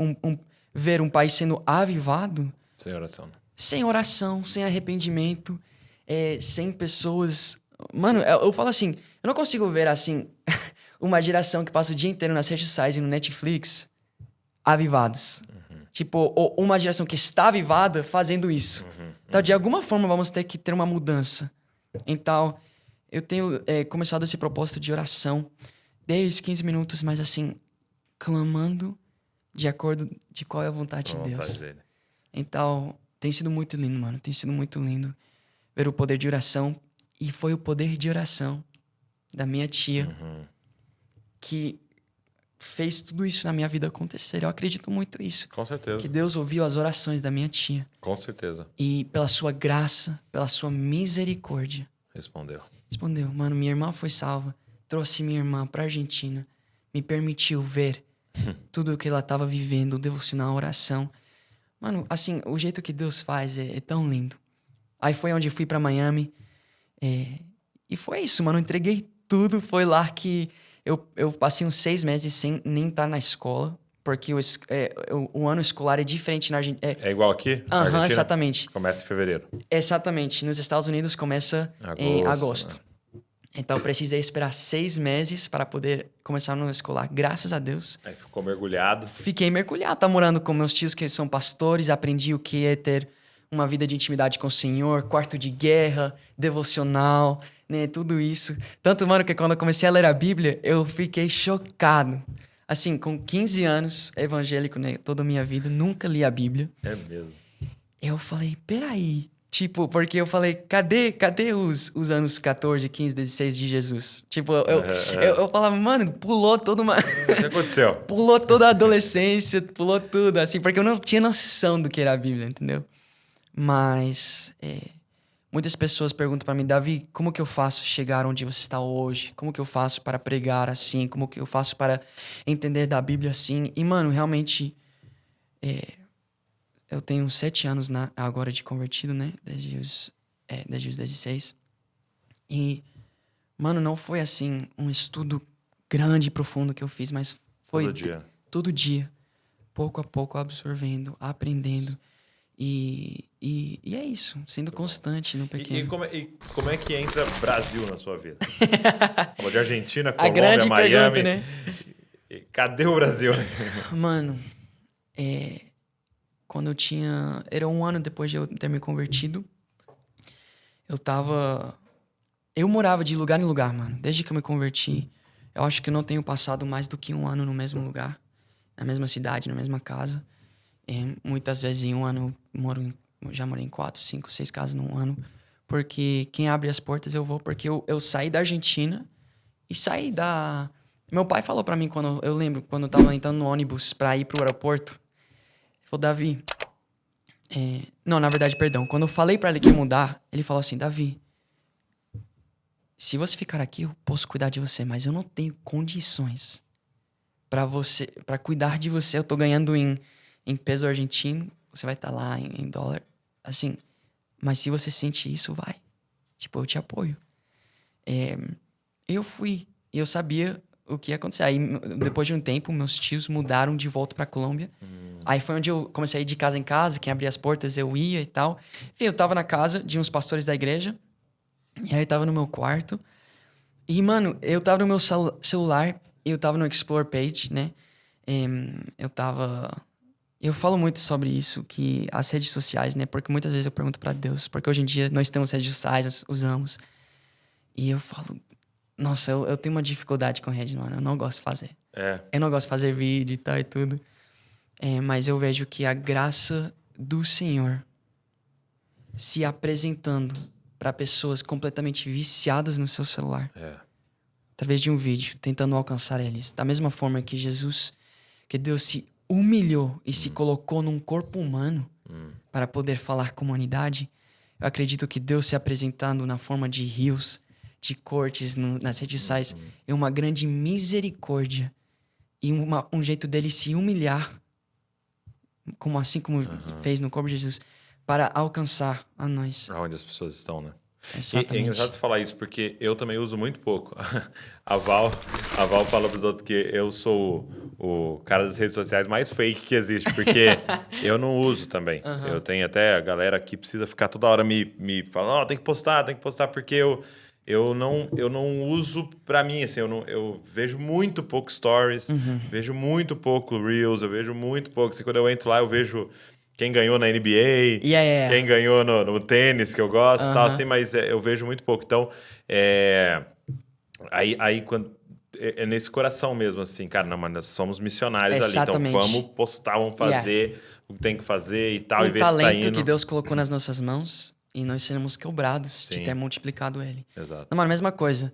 um país sendo avivado... Sem oração. Sem oração, sem arrependimento, sem pessoas... Mano, eu falo assim, eu não consigo ver, assim, uma geração que passa o dia inteiro nas redes sociais e no Netflix avivados. Tipo, ou uma geração que está avivada fazendo isso. Então, de alguma forma, vamos ter que ter uma mudança. Então, eu tenho começado esse propósito de oração, 10, 15 minutos, mas assim, clamando de acordo de qual é a vontade de Deus. Então, tem sido muito lindo, mano. Tem sido muito lindo ver o poder de oração. E foi o poder de oração da minha tia que fez tudo isso na minha vida acontecer. Eu acredito muito nisso. Com certeza. Que Deus ouviu as orações da minha tia. Com certeza. E pela sua graça, pela sua misericórdia. Respondeu. Mano, minha irmã foi salva. Trouxe minha irmã pra Argentina. Me permitiu ver tudo o que ela estava vivendo, o devocional, a oração. Mano, assim, o jeito que Deus faz é tão lindo. Aí foi onde eu fui pra Miami. E foi isso, mano. Eu entreguei tudo. Foi lá que eu passei uns 6 meses sem nem estar na escola. Porque o ano escolar é diferente na Argentina. É igual aqui? Aham, exatamente. Começa em fevereiro. Exatamente. Nos Estados Unidos começa em agosto. Né? Então eu precisei esperar 6 meses para poder começar no ano escolar. Graças a Deus. Aí ficou mergulhado. Fiquei mergulhado. Tá morando com meus tios que são pastores. Aprendi o que é ter uma vida de intimidade com o Senhor. Quarto de guerra, devocional, né? Tudo isso. Tanto, mano, que quando eu comecei a ler a Bíblia, eu fiquei chocado. Assim, com 15 anos, evangélico, né? Toda a minha vida, nunca li a Bíblia. É mesmo. Eu falei, peraí. Tipo, porque eu falei, cadê os anos 14, 15, 16 de Jesus? Tipo, eu falava, mano, pulou toda uma... O que aconteceu? Pulou toda a adolescência, pulou tudo, assim, porque eu não tinha noção do que era a Bíblia, entendeu? Mas muitas pessoas perguntam pra mim, Davi, como que eu faço chegar onde você está hoje? Como que eu faço para pregar assim? Como que eu faço para entender da Bíblia assim? E, mano, realmente... eu tenho 7 anos agora de convertido, né? Desde os 16. E, mano, não foi assim um estudo grande e profundo que eu fiz, mas foi... Todo dia. Pouco a pouco, absorvendo, aprendendo. E é isso. Sendo constante no pequeno. E como é que entra Brasil na sua vida? Falou de Argentina, Colômbia, a grande Miami. Pergunta, né? Cadê o Brasil? Mano, quando eu tinha... Era 1 ano depois de eu ter me convertido. Eu morava de lugar em lugar, mano. Desde que eu me converti, eu acho que eu não tenho passado mais do que 1 ano no mesmo lugar. Na mesma cidade, na mesma casa. Muitas vezes em 1 ano, já morei em 4, 5, 6 casas num ano. Porque quem abre as portas eu vou. Porque eu saí da Argentina e saí da... Meu pai falou pra mim, eu lembro, quando eu tava entrando no ônibus pra ir pro aeroporto. Ele falou, Davi... Não, na verdade, perdão. Quando eu falei pra ele que ia mudar, ele falou assim, Davi, se você ficar aqui, eu posso cuidar de você, mas eu não tenho condições para cuidar de você. Eu tô ganhando em peso argentino, você vai estar lá em dólar. Assim, mas se você sente isso, vai. Tipo, eu te apoio. Eu fui. E eu sabia o que ia acontecer. Aí, depois de um tempo, meus tios mudaram de volta pra Colômbia. Aí foi onde eu comecei a ir de casa em casa. Quem abria as portas, eu ia e tal. Enfim, eu tava na casa de uns pastores da igreja. E aí eu tava no meu quarto. E, mano, eu tava no meu celular. Eu tava no Explore Page, né? Eu falo muito sobre isso, que as redes sociais, né? Porque muitas vezes eu pergunto pra Deus. Porque hoje em dia nós temos redes sociais, nós usamos. E eu falo... Nossa, eu tenho uma dificuldade com rede, mano. Eu não gosto de fazer. Eu não gosto de fazer vídeo e tal e tudo. Mas eu vejo que a graça do Senhor se apresentando para pessoas completamente viciadas no seu celular. Através de um vídeo, tentando alcançar eles. Da mesma forma que que Deus se humilhou e se colocou num corpo humano para poder falar com a humanidade. Eu acredito que Deus se apresentando na forma de rios, de cortes nas redes sociais, é uma grande misericórdia e um jeito dele se humilhar, assim como fez no corpo de Jesus, para alcançar a nós. Onde as pessoas estão, né? Exatamente. E é engraçado você falar isso, porque eu também uso muito pouco. A Val fala pros outros que eu sou o cara das redes sociais mais fake que existe, porque eu não uso também. Eu tenho até a galera que precisa ficar toda hora me falando, tem que postar, porque eu não uso pra mim, assim, eu vejo muito pouco stories, vejo muito pouco reels, eu vejo muito pouco. Assim, quando eu entro lá, eu vejo quem ganhou na NBA, quem ganhou no tênis, que eu gosto e tal, assim, mas eu vejo muito pouco. Então, aí quando... É nesse coração mesmo, assim, cara, não, mas nós somos missionários Exatamente. ali, então vamos postar, vamos fazer o que tem que fazer e tal, e ver se tá talento indo. que Deus colocou nas nossas mãos e nós seremos quebrados de ter multiplicado ele. Exato. Não, mano, mesma coisa.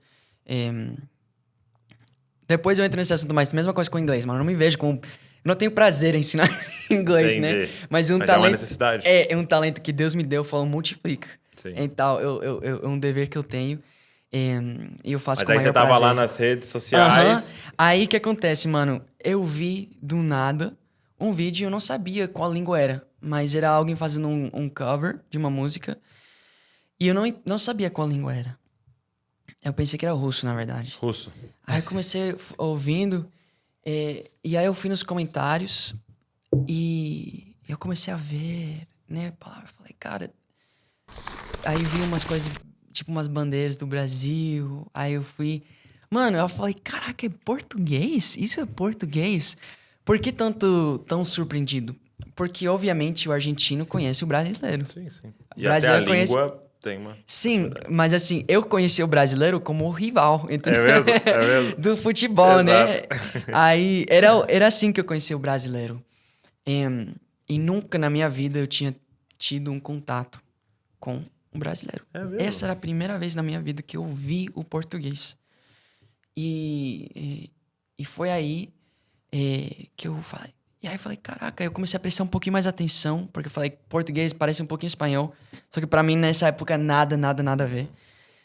Depois eu entro nesse assunto, mas mesma coisa com o inglês, mano. Eu não me vejo como... Eu não tenho prazer em ensinar inglês, Entendi. né? Mas talento... é uma necessidade. É um talento que Deus me deu, falou, multiplica. Sim. Então, é um dever que eu tenho. E eu faço Mas com aí maior você tava prazer. lá nas redes sociais. Aí o que acontece, mano? Eu vi do nada um vídeo e eu não sabia qual língua era. Mas era alguém fazendo um cover de uma música. E eu não sabia qual língua era. Eu pensei que era russo, na verdade. Russo. Aí eu comecei ouvindo. E aí eu fui nos comentários. E eu comecei a ver, né? Palavra. Falei, cara... Aí vi umas coisas... Tipo umas bandeiras do Brasil. Aí eu fui... Mano, eu falei, caraca, é português? Isso é português? Por que tão surpreendido? Porque, obviamente, o argentino conhece o brasileiro. Sim, sim. O E brasileiro até a língua tem uma... Sim, mas assim, eu conheci o brasileiro como o rival, entendeu? É mesmo? Do futebol, né? Exato. Aí, era assim que eu conheci o brasileiro. E nunca na minha vida eu tinha tido um contato com um brasileiro. É mesmo? Essa era a primeira vez na minha vida que eu vi o português. E foi aí que eu falei... E aí eu falei, caraca, eu comecei a prestar um pouquinho mais atenção, porque eu falei, português parece um pouquinho espanhol. Só que pra mim, nessa época, nada a ver.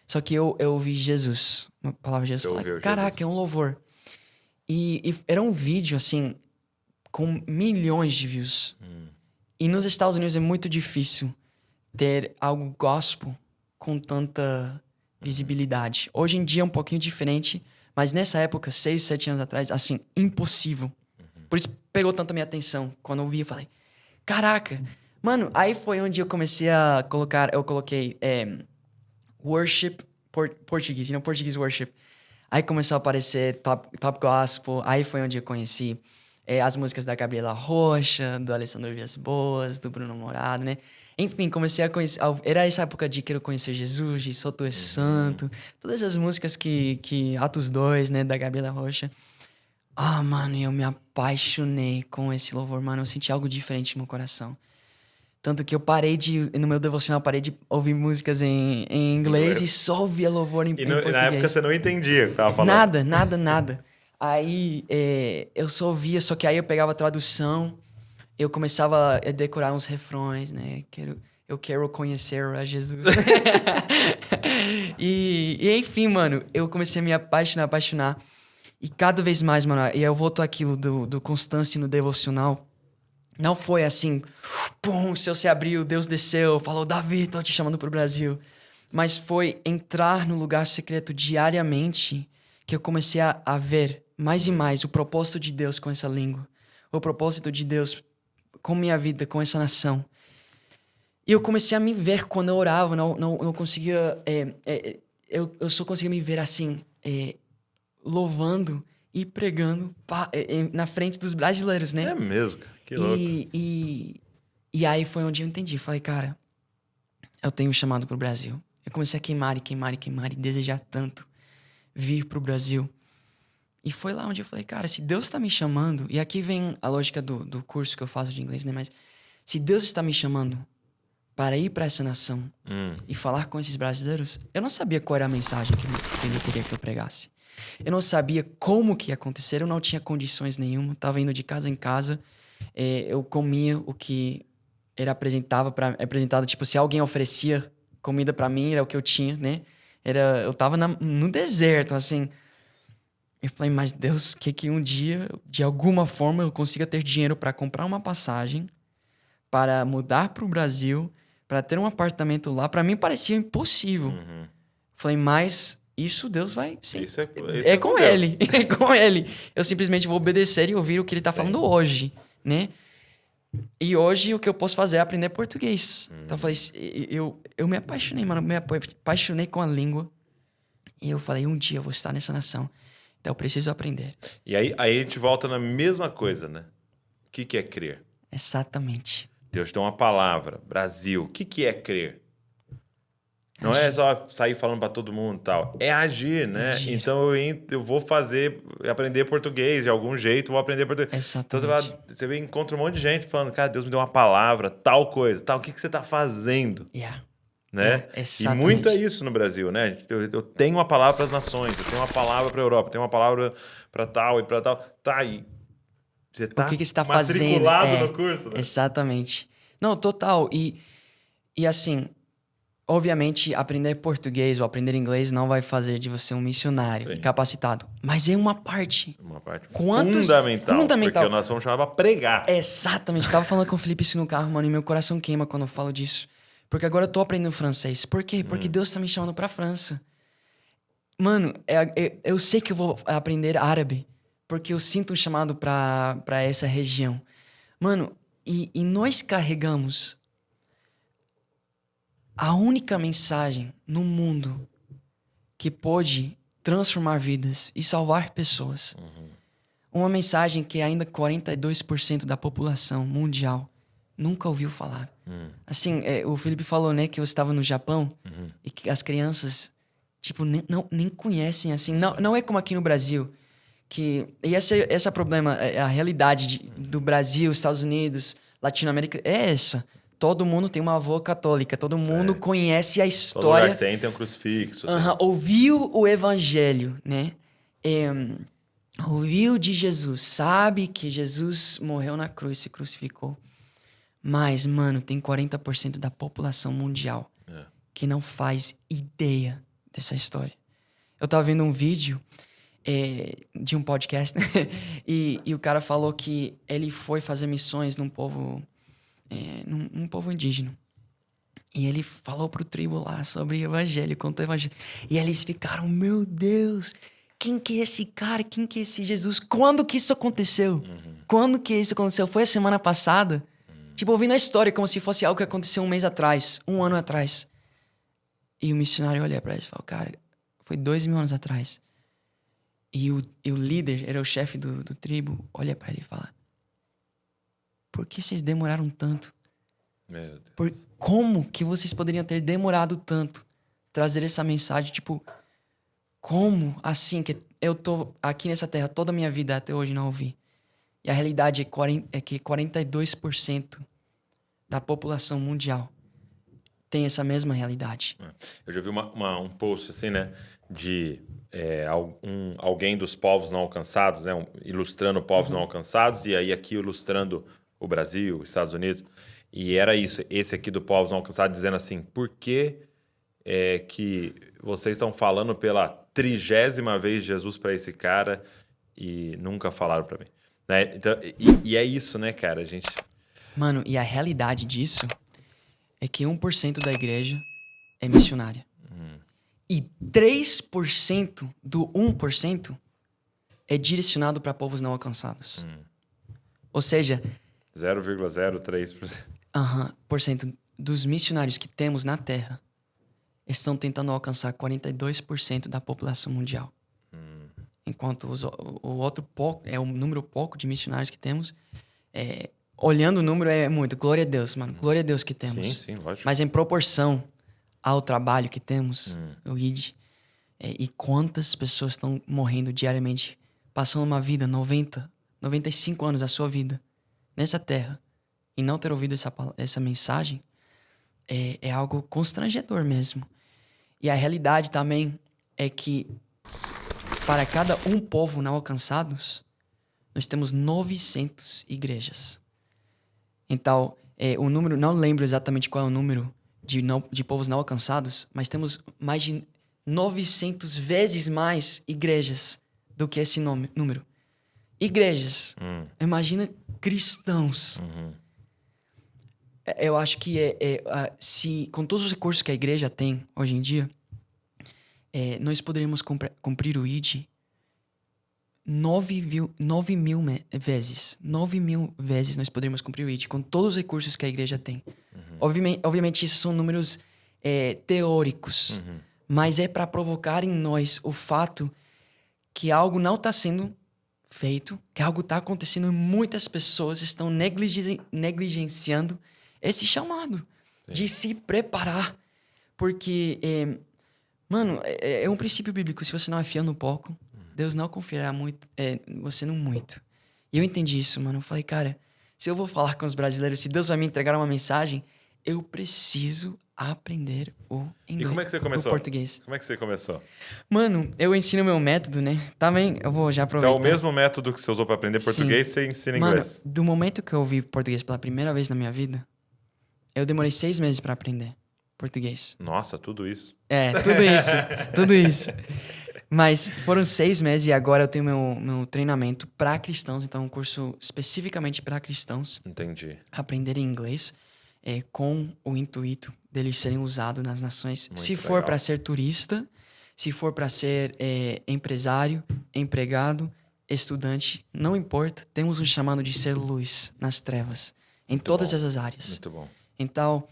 Só que eu ouvi Jesus, uma palavra de Jesus. Eu falei, caraca, Jesus. É um louvor. E era um vídeo, assim, com milhões de views. E nos Estados Unidos é muito difícil ter algo gospel com tanta visibilidade. Hoje em dia é um pouquinho diferente, mas nessa época, 6, 7 anos atrás, assim, impossível. Por isso pegou tanto a minha atenção. Quando eu vi, eu falei, caraca. Mano, aí foi onde eu comecei a colocar... Eu coloquei worship português, português worship. Aí começou a aparecer top gospel. Aí foi onde eu conheci as músicas da Gabriela Rocha, do Alessandro Vias Boas, do Bruno Morado, né? Enfim, comecei a conhecer... Era essa época de Quero Conhecer Jesus, de Sou Tu És Santo. Todas essas músicas que Atos 2, né? Da Gabriela Rocha. Mano, eu me apaixonei com esse louvor, mano. Eu senti algo diferente no meu coração. Tanto que eu no meu devocional, parei de ouvir músicas em inglês e só ouvia louvor em português. E na época você não entendia o que tava falando? Nada. Aí eu só ouvia, só que aí eu pegava a tradução, eu começava a decorar uns refrões, né? eu quero conhecer a Jesus. e enfim, mano, eu comecei a me apaixonar. E cada vez mais, mano, e eu volto àquilo do constância no devocional. Não foi assim, pum, o céu se abriu, Deus desceu, falou, Davi, tô te chamando pro Brasil. Mas foi entrar no lugar secreto diariamente que eu comecei a ver mais e mais o propósito de Deus com essa língua. O propósito de Deus com minha vida, com essa nação. E eu comecei a me ver quando eu orava, não conseguia... eu só conseguia me ver assim, louvando e pregando na frente dos brasileiros, né? É mesmo, cara. Que louco. E aí foi onde eu entendi. Falei, cara, eu tenho um chamado pro Brasil. Eu comecei a queimar e desejar tanto vir pro Brasil. E foi lá onde eu falei, cara, se Deus está me chamando... E aqui vem a lógica do curso que eu faço de inglês, né? Mas se Deus está me chamando para ir para essa nação e falar com esses brasileiros, eu não sabia qual era a mensagem que ele queria que eu pregasse. Eu não sabia como que ia acontecer, eu não tinha condições nenhuma. Estava indo de casa em casa, eu comia o que era apresentado. Tipo, se alguém oferecia comida para mim, era o que eu tinha, né? Eu tava no deserto, assim... Eu falei, mas Deus, que um dia, de alguma forma, eu consiga ter dinheiro para comprar uma passagem, para mudar para o Brasil, para ter um apartamento lá. Para mim parecia impossível. Falei, mas isso Deus vai... Sim. Isso é com ele. É com ele. Eu simplesmente vou obedecer e ouvir o que ele está falando hoje, né? E hoje o que eu posso fazer é aprender português. Então eu falei, eu me apaixonei, mano. Me apaixonei com a língua. E eu falei, um dia eu vou estar nessa nação. Então eu preciso aprender. E aí a gente volta na mesma coisa, né? O que é crer? Exatamente. Deus tem uma palavra, Brasil. O que é crer? Não é só sair falando para todo mundo e tal. É agir, né? Agir. Então eu vou aprender português de algum jeito, vou aprender português. Exatamente. Então você encontra um monte de gente falando, cara, Deus me deu uma palavra, tal coisa, tal. O que você tá fazendo? Yeah. Né? E muito é isso no Brasil, né? Eu tenho uma palavra para as nações, eu tenho uma palavra para a Europa, eu tenho uma palavra para tal e para tal. Tá aí. Você tá o que você tá fazendo? Matriculado no curso, né? Exatamente. Não, total. E assim, obviamente, aprender português ou aprender inglês não vai fazer de você um missionário capacitado. Mas é uma parte. Uma parte Fundamental. Porque nós vamos chamar para pregar. Exatamente. Eu tava falando com o Felipe isso no carro, mano, e meu coração queima quando eu falo disso. Porque agora eu tô aprendendo francês. Por quê? Porque Deus tá me chamando pra França. Mano, eu sei que eu vou aprender árabe. Porque eu sinto um chamado pra essa região. Mano, e nós carregamos a única mensagem no mundo que pode transformar vidas e salvar pessoas. Uma mensagem que ainda 42% da população mundial nunca ouviu falar. Assim, o Felipe falou, né, que eu estava no Japão e que as crianças, tipo, nem conhecem, assim. Não é como aqui no Brasil, que... E esse é o problema, a realidade do Brasil, Estados Unidos, Latinoamérica, é essa. Todo mundo tem uma avó católica, todo mundo conhece a história... Todo lugar que você entra tem um crucifixo. Ouviu o evangelho, né? Ouviu de Jesus, sabe que Jesus morreu na cruz, se crucificou. Mas, mano, tem 40% da população mundial que não faz ideia dessa história. Eu tava vendo um vídeo de um podcast, né? e o cara falou que ele foi fazer missões num povo indígena. E ele falou pro tribo lá sobre o evangelho, contou o evangelho. E eles ficaram, meu Deus, quem que é esse cara? Quem que é esse Jesus? Quando que isso aconteceu? Quando que isso aconteceu? Foi a semana passada? Tipo, ouvindo a história como se fosse algo que aconteceu um mês atrás, um ano atrás. E o missionário olha pra ele e fala, cara, foi 2000 anos atrás. E o líder, era o chefe do tribo, olha pra ele e fala, por que vocês demoraram tanto? Meu Deus. Como que vocês poderiam ter demorado tanto trazer essa mensagem? Tipo, como assim que eu tô aqui nessa terra toda a minha vida até hoje não ouvi? E a realidade é que 42% da população mundial tem essa mesma realidade. Eu já vi um post assim, né? De alguém dos povos não alcançados, né? Ilustrando povos não alcançados. E aí aqui ilustrando o Brasil, os Estados Unidos. E era isso, esse aqui do Povos Não Alcançados, dizendo assim, por que que vocês estão falando pela 30ª vez Jesus para esse cara e nunca falaram para mim? Né? Então, e é isso, né, cara? A gente... Mano, e a realidade disso é que 1% da igreja é missionária. E 3% do 1% é direcionado para povos não alcançados. Ou seja... 0,03%. Por cento dos missionários que temos na Terra estão tentando alcançar 42% da população mundial. Enquanto o outro pouco, é o número pouco de missionários que temos, olhando o número é muito. Glória a Deus, mano. Glória a Deus que temos. Sim, lógico. Mas em proporção ao trabalho que temos, o ID, e quantas pessoas estão morrendo diariamente, passando uma vida, 95 anos da sua vida, nessa terra, e não ter ouvido essa mensagem, é algo constrangedor mesmo. E a realidade também é que para cada um povo não alcançados, nós temos 900 igrejas. Então, o número, não lembro exatamente qual é o número de povos não alcançados, mas temos mais de 900 vezes mais igrejas do que esse número. Igrejas. Imagina cristãos. Eu acho que se com todos os recursos que a igreja tem hoje em dia, nós poderíamos cumprir o ID 9 mil vezes. 9 mil vezes nós poderíamos cumprir o ID com todos os recursos que a igreja tem. Obviamente, isso são números teóricos, mas é para provocar em nós o fato que algo não está sendo feito, que algo está acontecendo e muitas pessoas estão negligenciando esse chamado de se preparar. Porque, mano, é um princípio bíblico. Se você não é fiel no pouco, Deus não confiará você no muito. E eu entendi isso, mano. Eu falei, cara, se eu vou falar com os brasileiros, se Deus vai me entregar uma mensagem, eu preciso aprender o inglês. E como é que você começou? O português. Como é que você começou? Mano, eu ensino meu método, né? Também, eu vou já aproveitar. Então, o mesmo método que você usou para aprender português, você ensina inglês? Mano, do momento que eu ouvi português pela primeira vez na minha vida, eu demorei 6 meses para aprender português. Nossa, tudo isso. Tudo isso. Mas foram 6 meses e agora eu tenho meu treinamento para cristãos, então um curso especificamente para cristãos. Entendi. Aprenderem inglês com o intuito deles serem usados nas nações. Muito se for para ser turista, se for para ser empresário, empregado, estudante, não importa. Temos um chamado de ser luz nas trevas, em todas essas áreas. Muito bom. Então,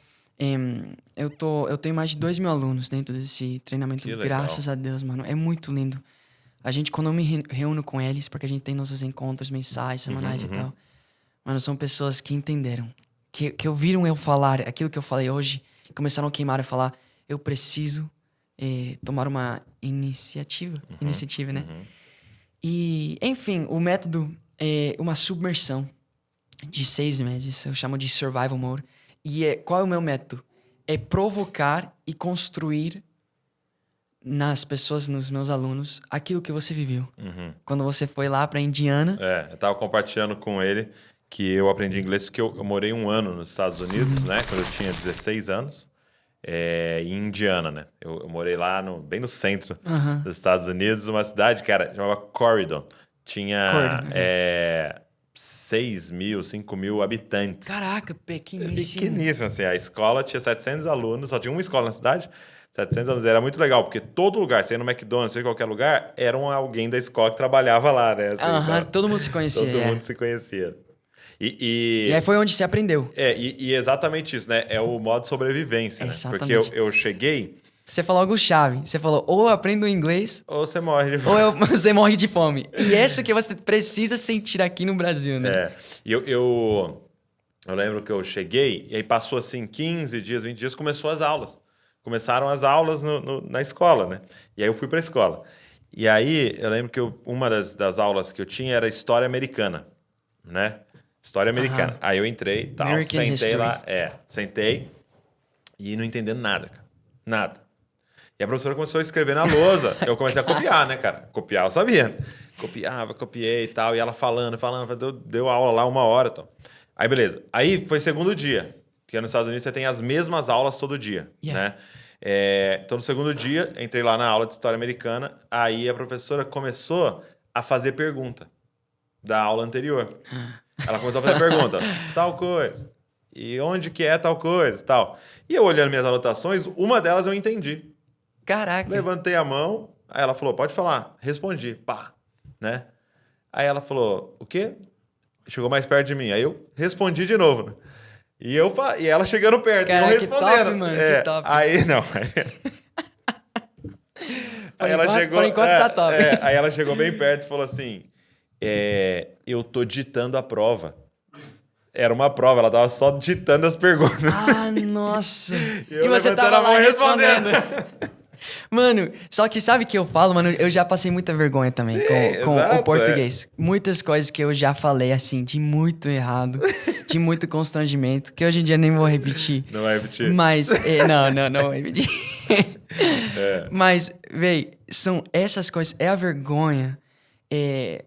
eu tenho mais de 2 mil alunos dentro desse treinamento, graças a Deus, mano. É muito lindo. Quando eu me reúno com eles, porque a gente tem nossos encontros mensais, semanais e tal, mano, são pessoas que entenderam, que ouviram eu falar aquilo que eu falei hoje, começaram a queimar e falar, eu preciso tomar uma iniciativa, né? E, enfim, o método é uma submersão de 6 meses, eu chamo de survival mode. E qual é o meu método? É provocar e construir nas pessoas, nos meus alunos, aquilo que você viveu. Quando você foi lá para Indiana. Eu tava compartilhando com ele que eu aprendi inglês porque eu morei 1 ano nos Estados Unidos, né? Quando eu tinha 16 anos. Em Indiana, né? Eu morei lá bem no centro dos Estados Unidos, uma cidade, cara, chamava Corridon. Tinha 6 mil, 5 mil habitantes. Caraca, pequeníssimo. Pequeníssimo, assim. A escola tinha 700 alunos, só tinha uma escola na cidade, 700 alunos. Era muito legal, porque todo lugar, você ia no McDonald's, ia em qualquer lugar, era alguém da escola que trabalhava lá, né? Assim, então, todo mundo se conhecia. Todo mundo se conhecia. E aí foi onde você aprendeu. E exatamente isso, né? É o modo de sobrevivência, né? Porque eu cheguei... Você falou algo chave. Você falou, ou eu aprendo inglês... Ou você morre de fome. Ou você morre de fome. E é isso que você precisa sentir aqui no Brasil, né? E eu lembro que eu cheguei, e aí passou assim 15 dias, 20 dias, começou as aulas. Começaram as aulas na escola, né? E aí eu fui pra escola. E aí eu lembro que uma das aulas que eu tinha era História Americana, né? História Americana. Aí eu entrei e tal, American sentei History. lá. Sentei e não entendendo nada, cara. Nada. E a professora começou a escrever na lousa. Eu comecei a copiar, né, cara? Copiar eu sabia. Copiei e tal. E ela falando, deu aula lá 1 hora e tal. Aí, beleza. Aí foi segundo dia. Porque nos Estados Unidos você tem as mesmas aulas todo dia, né? Então, no segundo dia, entrei lá na aula de História Americana, aí a professora começou a fazer pergunta da aula anterior. Ela começou a fazer pergunta, tal coisa, e onde que é tal coisa, tal. E eu olhando minhas anotações, uma delas eu entendi. Caraca. Levantei a mão, aí ela falou, pode falar. Respondi, pá, né? Aí ela falou, o quê? Chegou mais perto de mim. Aí eu respondi de novo, né? E ela chegando perto, Caraca, e eu respondendo. que top, mano, que top. Aí, não. Aí ela chegou... Por enquanto tá top. Aí ela chegou bem perto e falou assim, eu tô ditando a prova. Era uma prova, ela tava só ditando as perguntas. Ah, nossa. E você tava lá respondendo. respondendo. Mano, só que sabe o que eu falo, mano? Eu já passei muita vergonha também com exato, o português. Muitas coisas que eu já falei, assim, de muito errado, de muito constrangimento, que hoje em dia nem vou repetir. Não vai repetir? Mas, não vou repetir. Mas, véi, são essas coisas, é a vergonha, é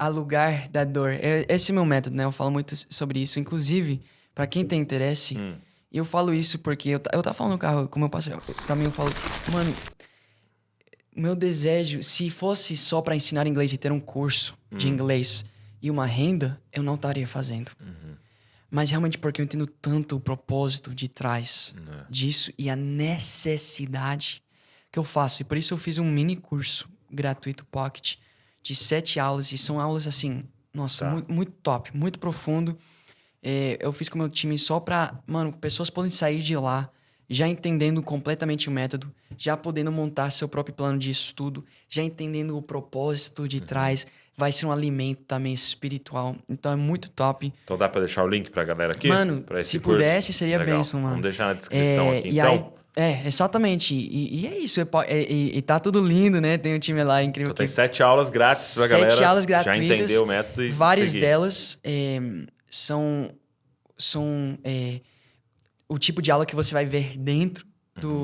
a lugar da dor. Esse é o meu método, né? Eu falo muito sobre isso. Inclusive, pra quem tem interesse... Eu falo isso porque eu tava falando no carro com meu parceiro. Também eu falo, mano, meu desejo, se fosse só pra ensinar inglês e ter um curso de inglês e uma renda, eu não estaria fazendo. Mas realmente porque eu entendo tanto o propósito de trás disso e a necessidade que eu faço. E por isso eu fiz um mini curso gratuito Pocket de 7 aulas. E são aulas assim, nossa, muito top, muito profundo. Eu fiz com o meu time só pra... Mano, pessoas podem sair de lá já entendendo completamente o método, já podendo montar seu próprio plano de estudo, já entendendo o propósito de trás. Vai ser um alimento também espiritual. Então é muito top. Então dá pra deixar o link pra galera aqui? Mano, pra esse se curso? pudesse, seria Legal. bênção, mano. Vamos deixar na descrição aqui, então. Exatamente. E é isso. E tá tudo lindo, né? Tem um time lá incrível. Então tem 7 aulas grátis pra galera 7 aulas gratuitas. Já entender o método e várias seguir. delas são o tipo de aula que você vai ver dentro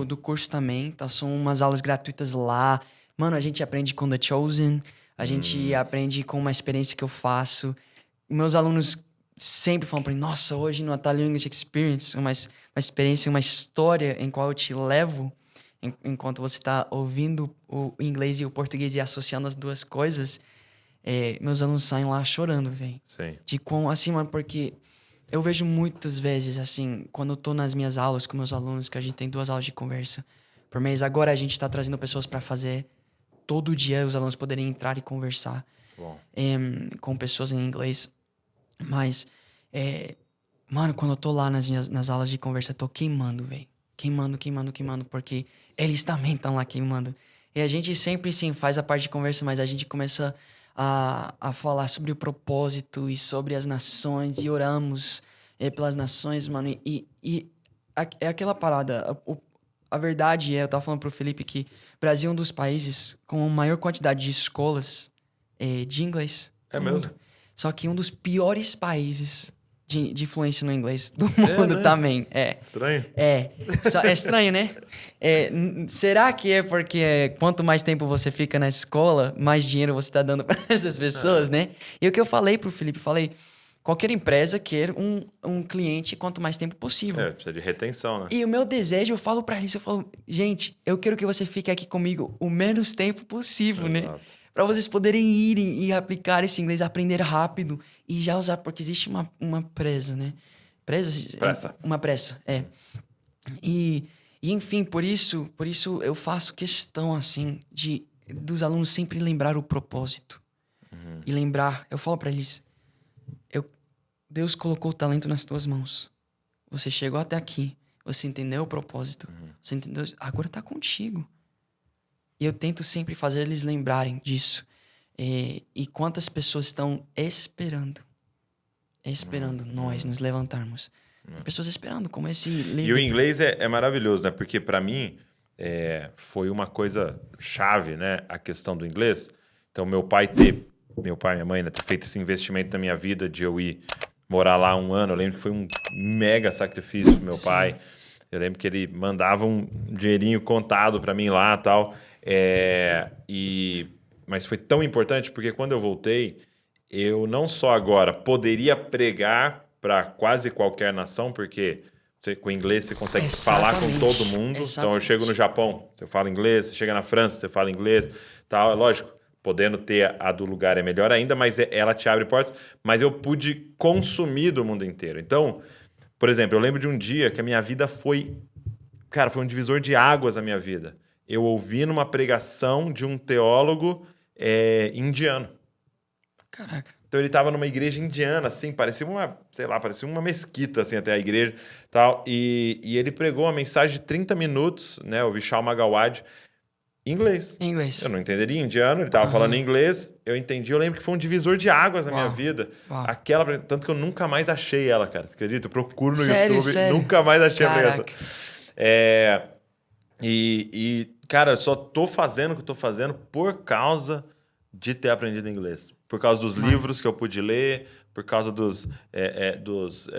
do curso também. Então, são umas aulas gratuitas lá. Mano, a gente aprende com The Chosen. A gente aprende com uma experiência que eu faço. Meus alunos sempre falam pra mim, nossa, hoje no Atalho English Experience, uma experiência, uma história em qual eu te levo enquanto você tá ouvindo o inglês e o português e associando as duas coisas. Meus alunos saem lá chorando, velho. De quão, assim, mano, porque eu vejo muitas vezes, assim, quando eu tô nas minhas aulas com meus alunos, que a gente tem 2 aulas de conversa por mês. Agora a gente tá trazendo pessoas pra fazer todo dia, os alunos poderem entrar e conversar com pessoas em inglês. Mas, mano, quando eu tô lá nas aulas de conversa, eu tô queimando, velho. Queimando, porque eles também estão lá queimando. E a gente sempre, sim, faz a parte de conversa, mas a gente começa a falar sobre o propósito e sobre as nações, e oramos pelas nações, mano. E é aquela parada. A verdade eu tava falando pro Felipe que o Brasil é um dos países com a maior quantidade de escolas de inglês. É mesmo? Mundo. Só que um dos piores países de influência no inglês do mundo, né? Também. Estranho? É estranho, né? Será que é porque quanto mais tempo você fica na escola, mais dinheiro você tá dando para essas pessoas, né? E o que eu falei pro Felipe, qualquer empresa quer um cliente quanto mais tempo possível. Precisa de retenção, né? E o meu desejo, eu falo pra eles, gente, eu quero que você fique aqui comigo o menos tempo possível, né? Pra vocês poderem irem e aplicar esse inglês, aprender rápido e já usar, porque existe uma presa, né? Pressa. Uma pressa, E enfim, por isso eu faço questão, assim, dos alunos sempre lembrar o propósito. E lembrar, eu falo pra eles, Deus colocou o talento nas tuas mãos. Você chegou até aqui, você entendeu o propósito, você entendeu, agora tá contigo. E eu tento sempre fazer eles lembrarem disso. E quantas pessoas estão esperando nós nos levantarmos. Pessoas esperando, como esse líder. E o inglês é maravilhoso, né? Porque para mim foi uma coisa chave, né? A questão do inglês. Então, meu pai e minha mãe, né, ter feito esse investimento na minha vida de eu ir morar lá 1 ano. Eu lembro que foi um mega sacrifício pro meu pai. Eu lembro que ele mandava um dinheirinho contado para mim lá e tal. Mas foi tão importante porque quando eu voltei, eu não só agora poderia pregar para quase qualquer nação, porque com inglês você consegue falar com todo mundo. Então eu chego no Japão, você fala inglês, você chega na França, você fala inglês, tal. É lógico, podendo ter a do lugar é melhor ainda, mas ela te abre portas. Mas eu pude consumir do mundo inteiro. Então, por exemplo, eu lembro de um dia que a minha vida foi um divisor de águas na minha vida. Eu ouvi numa pregação de um teólogo indiano. Caraca. Então ele estava numa igreja indiana, assim, parecia uma mesquita, assim, até a igreja, tal. E ele pregou uma mensagem de 30 minutos, né, o Vishal Magawad, em inglês. Em inglês. Eu não entenderia indiano, ele estava falando em inglês, eu entendi. Eu lembro que foi um divisor de águas na minha vida. Tanto que eu nunca mais achei ela, cara. Você acredita? Eu procuro no YouTube, nunca mais achei a pregação. Cara, eu só tô fazendo o que eu tô fazendo por causa de ter aprendido inglês. Por causa dos livros que eu pude ler, por causa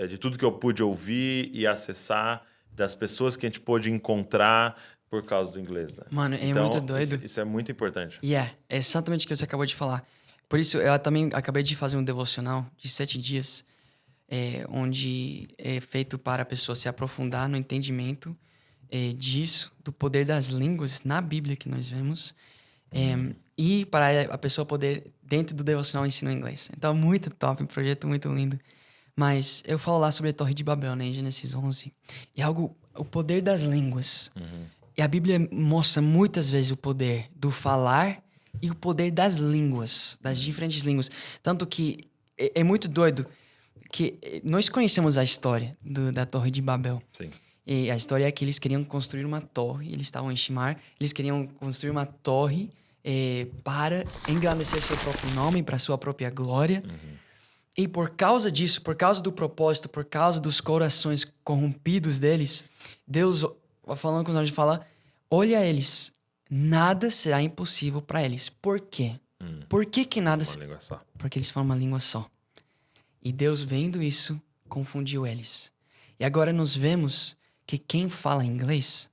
de tudo que eu pude ouvir e acessar, das pessoas que a gente pôde encontrar por causa do inglês. Né? Mano, então, muito doido. Isso é muito importante. É exatamente o que você acabou de falar. Por isso, eu também acabei de fazer um devocional de 7 dias, onde é feito para a pessoa se aprofundar no entendimento disso, do poder das línguas na Bíblia que nós vemos, e para a pessoa poder, dentro do devocional, ensinar inglês. Então, muito top, um projeto muito lindo. Mas eu falo lá sobre a Torre de Babel, né, em Gênesis 11. E o poder das línguas. E a Bíblia mostra muitas vezes o poder do falar e o poder das línguas, das diferentes línguas. Tanto que é muito doido que nós conhecemos a história da Torre de Babel. Sim. E a história é que eles queriam construir uma torre, eles estavam em Shimar, eles queriam construir uma torre para engrandecer seu próprio nome, para sua própria glória. E por causa disso, por causa do propósito, por causa dos corações corrompidos deles, Deus, falando com os anjos, fala: olha eles, nada será impossível para eles. Por quê? Por que nada... Uma língua só. Porque eles falam uma língua só. E Deus, vendo isso, confundiu eles. E agora nós vemos que quem fala inglês,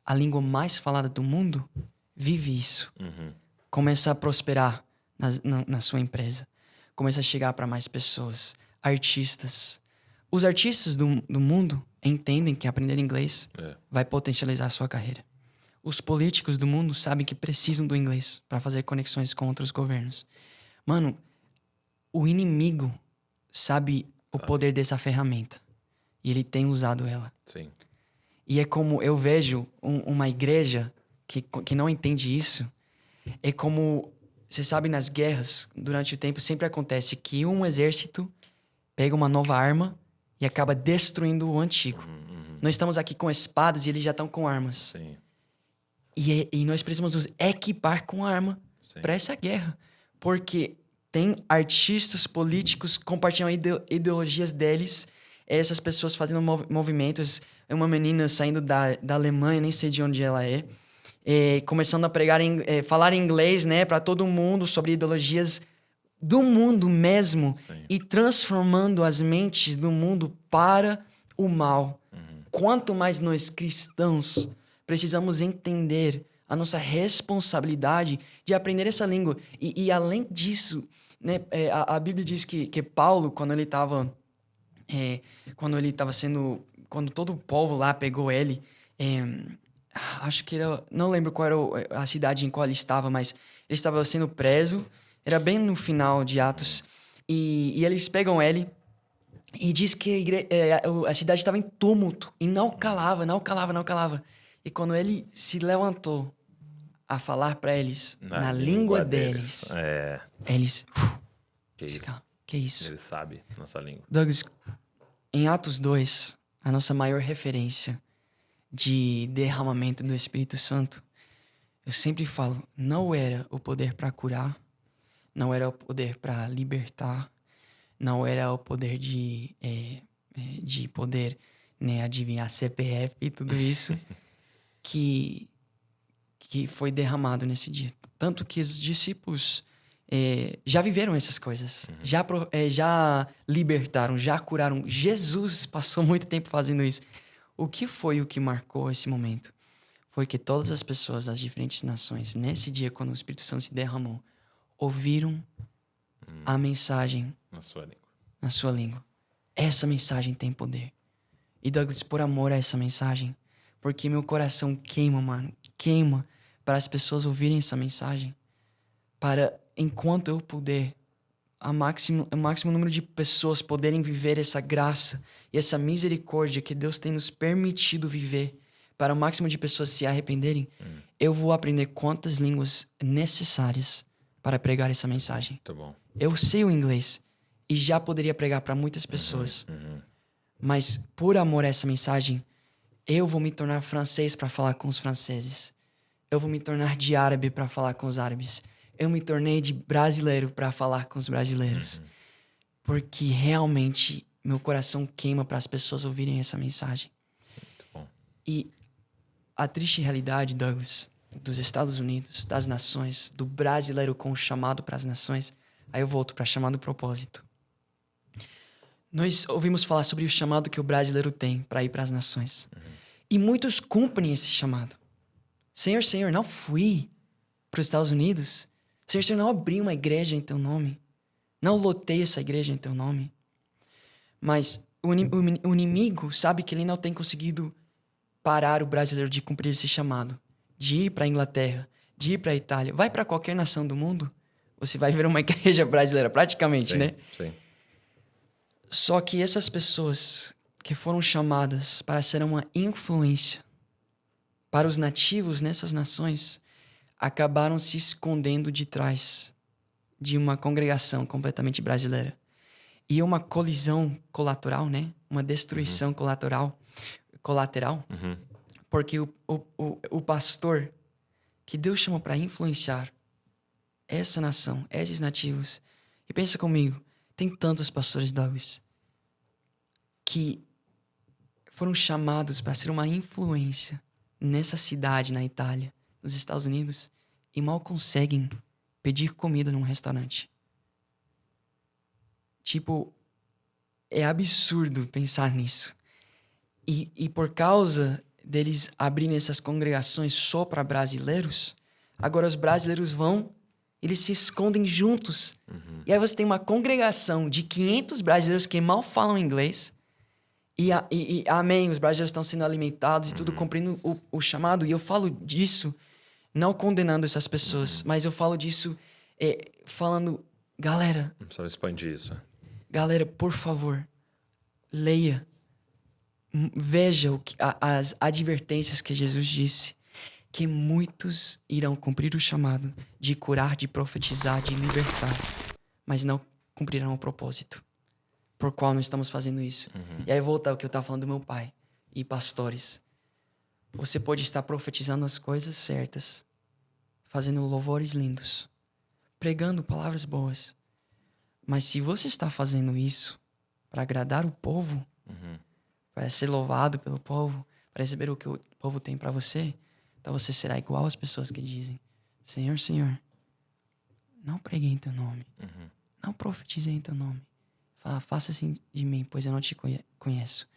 a língua mais falada do mundo, vive isso. Começa a prosperar na sua empresa. Começa a chegar para mais pessoas. Artistas. Os artistas do mundo entendem que aprender inglês vai potencializar a sua carreira. Os políticos do mundo sabem que precisam do inglês para fazer conexões com outros governos. Mano, o inimigo sabe o poder dessa ferramenta. E ele tem usado ela. Sim. E é como eu vejo uma igreja que não entende isso. É como, você sabe, nas guerras, durante o tempo, sempre acontece que um exército pega uma nova arma e acaba destruindo o antigo. Nós estamos aqui com espadas e eles já estão com armas. Sim. E nós precisamos nos equipar com arma para essa guerra. Porque tem artistas políticos compartilhando ideologias deles, essas pessoas fazendo movimentos. Uma menina saindo da Alemanha, nem sei de onde ela é, começando a falar inglês, né, para todo mundo sobre ideologias do mundo mesmo. Sim. E transformando as mentes do mundo para o mal. Quanto mais nós cristãos precisamos entender a nossa responsabilidade de aprender essa língua. E além disso, né, a Bíblia diz que Paulo, quando ele estava sendo... Quando todo o povo lá pegou ele, acho que era... Não lembro qual era a cidade em qual ele estava, mas ele estava sendo preso. Era bem no final de Atos. E eles pegam ele e diz que a cidade estava em tumulto. E não calava. E quando ele se levantou a falar para eles na língua deles, eles... Que isso? Ele sabe nossa língua. Douglas, em Atos 2, a nossa maior referência de derramamento do Espírito Santo, eu sempre falo, não era o poder para curar, não era o poder para libertar, não era o poder de poder, né, adivinhar CPF e tudo isso que foi derramado nesse dia. Tanto que os discípulos já viveram essas coisas, já libertaram, já curaram. Jesus passou muito tempo fazendo isso. O que foi o que marcou esse momento? Foi que todas as pessoas das diferentes nações, nesse dia, quando o Espírito Santo se derramou, ouviram a mensagem na sua língua. Na sua língua. Essa mensagem tem poder. E Douglas, por amor a essa mensagem, porque meu coração queima, mano, queima para as pessoas ouvirem essa mensagem, para, enquanto eu puder, o máximo número de pessoas poderem viver essa graça e essa misericórdia que Deus tem nos permitido viver, para o máximo de pessoas se arrependerem, eu vou aprender quantas línguas necessárias para pregar essa mensagem. Tá bom. Eu sei o inglês e já poderia pregar para muitas pessoas, mas por amor a essa mensagem, eu vou me tornar francês para falar com os franceses. Eu vou me tornar de árabe para falar com os árabes. Eu me tornei de brasileiro para falar com os brasileiros. Porque realmente meu coração queima para as pessoas ouvirem essa mensagem. Muito bom. E a triste realidade, Douglas, dos Estados Unidos, das nações, do brasileiro com o chamado para as nações, aí eu volto para chamado propósito. Nós ouvimos falar sobre o chamado que o brasileiro tem para ir para as nações. E muitos cumprem esse chamado. Senhor, não fui para os Estados Unidos. Senhor, não abri uma igreja em teu nome. Não lotei essa igreja em teu nome. Mas o inimigo sabe que ele não tem conseguido parar o brasileiro de cumprir esse chamado. De ir para a Inglaterra, de ir para a Itália. Vai para qualquer nação do mundo, você vai ver uma igreja brasileira, praticamente, Sim, né? sim. Só que essas pessoas que foram chamadas para ser uma influência para os nativos nessas nações acabaram se escondendo de trás de uma congregação completamente brasileira. E uma colisão colateral, né? Uma destruição colateral. Porque o pastor que Deus chama para influenciar essa nação, esses nativos. E pensa comigo, tem tantos pastores, Douglas, que foram chamados para ser uma influência nessa cidade, na Itália, nos Estados Unidos, e mal conseguem pedir comida num restaurante. Tipo, é absurdo pensar nisso. E por causa deles abrirem essas congregações só para brasileiros, agora os brasileiros eles se escondem juntos. E aí você tem uma congregação de 500 brasileiros que mal falam inglês. E amém, os brasileiros estão sendo alimentados e tudo, cumprindo o chamado. E eu falo disso não condenando essas pessoas, mas eu falo disso falando, galera... Não precisava expandir isso. Galera, por favor, leia. Veja as advertências que Jesus disse. Que muitos irão cumprir o chamado de curar, de profetizar, de libertar. Mas não cumprirão o propósito por qual nós estamos fazendo isso. E aí voltar ao que eu estava falando do meu pai e pastores. Você pode estar profetizando as coisas certas, fazendo louvores lindos, pregando palavras boas. Mas se você está fazendo isso para agradar o povo, para ser louvado pelo povo, para receber o que o povo tem para você, então você será igual às pessoas que dizem: Senhor, Senhor, não preguei em teu nome, não profetizei em teu nome. Fala, faça assim de mim, pois eu não te conheço.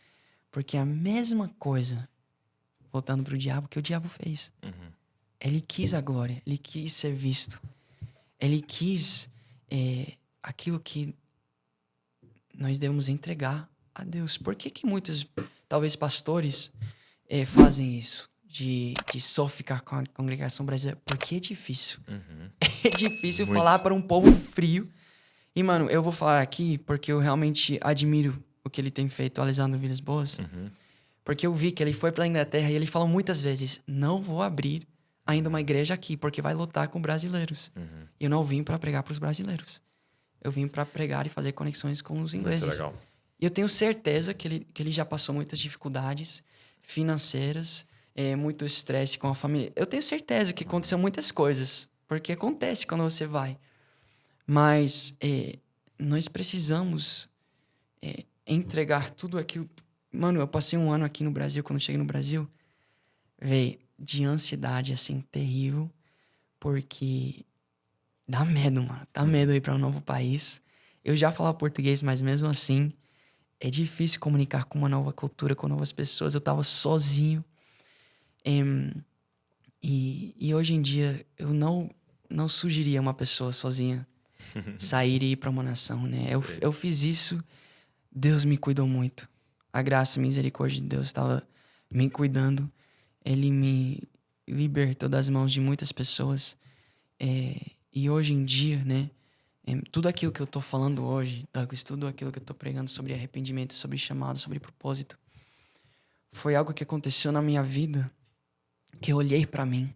Porque a mesma coisa, voltando para o diabo, que o diabo fez. Ele quis a glória, ele quis ser visto. Ele quis aquilo que nós devemos entregar a Deus. Por que muitos, talvez pastores, fazem isso? De só ficar com a congregação brasileira? Porque é difícil. É difícil Muito. falar para um povo frio. E, mano, eu vou falar aqui porque eu realmente admiro o que ele tem feito, alisando Vidas Boas. Porque eu vi que ele foi pra Inglaterra e ele falou muitas vezes: não vou abrir ainda uma igreja aqui, porque vai lotar com brasileiros. Eu não vim para pregar para os brasileiros. Eu vim para pregar e fazer conexões com os ingleses. Muito legal. E eu tenho certeza que ele já passou muitas dificuldades financeiras, muito estresse com a família. Eu tenho certeza que aconteceu muitas coisas, porque acontece quando você vai. Mas nós precisamos entregar tudo aquilo. Mano, eu passei um ano aqui no Brasil, quando cheguei no Brasil, véi, de ansiedade, assim, terrível, porque dá medo, mano. Dá medo ir para um novo país. Eu já falava português, mas mesmo assim, é difícil comunicar com uma nova cultura, com novas pessoas. Eu tava sozinho. E hoje em dia, eu não sugeriria uma pessoa sozinha sair e ir para uma nação, né? Eu fiz isso Deus me cuidou muito. A graça e a misericórdia de Deus estava me cuidando. Ele me libertou das mãos de muitas pessoas. E hoje em dia, né? Tudo aquilo que eu tô falando hoje, Douglas, tudo aquilo que eu tô pregando sobre arrependimento, sobre chamado, sobre propósito, foi algo que aconteceu na minha vida, que eu olhei pra mim.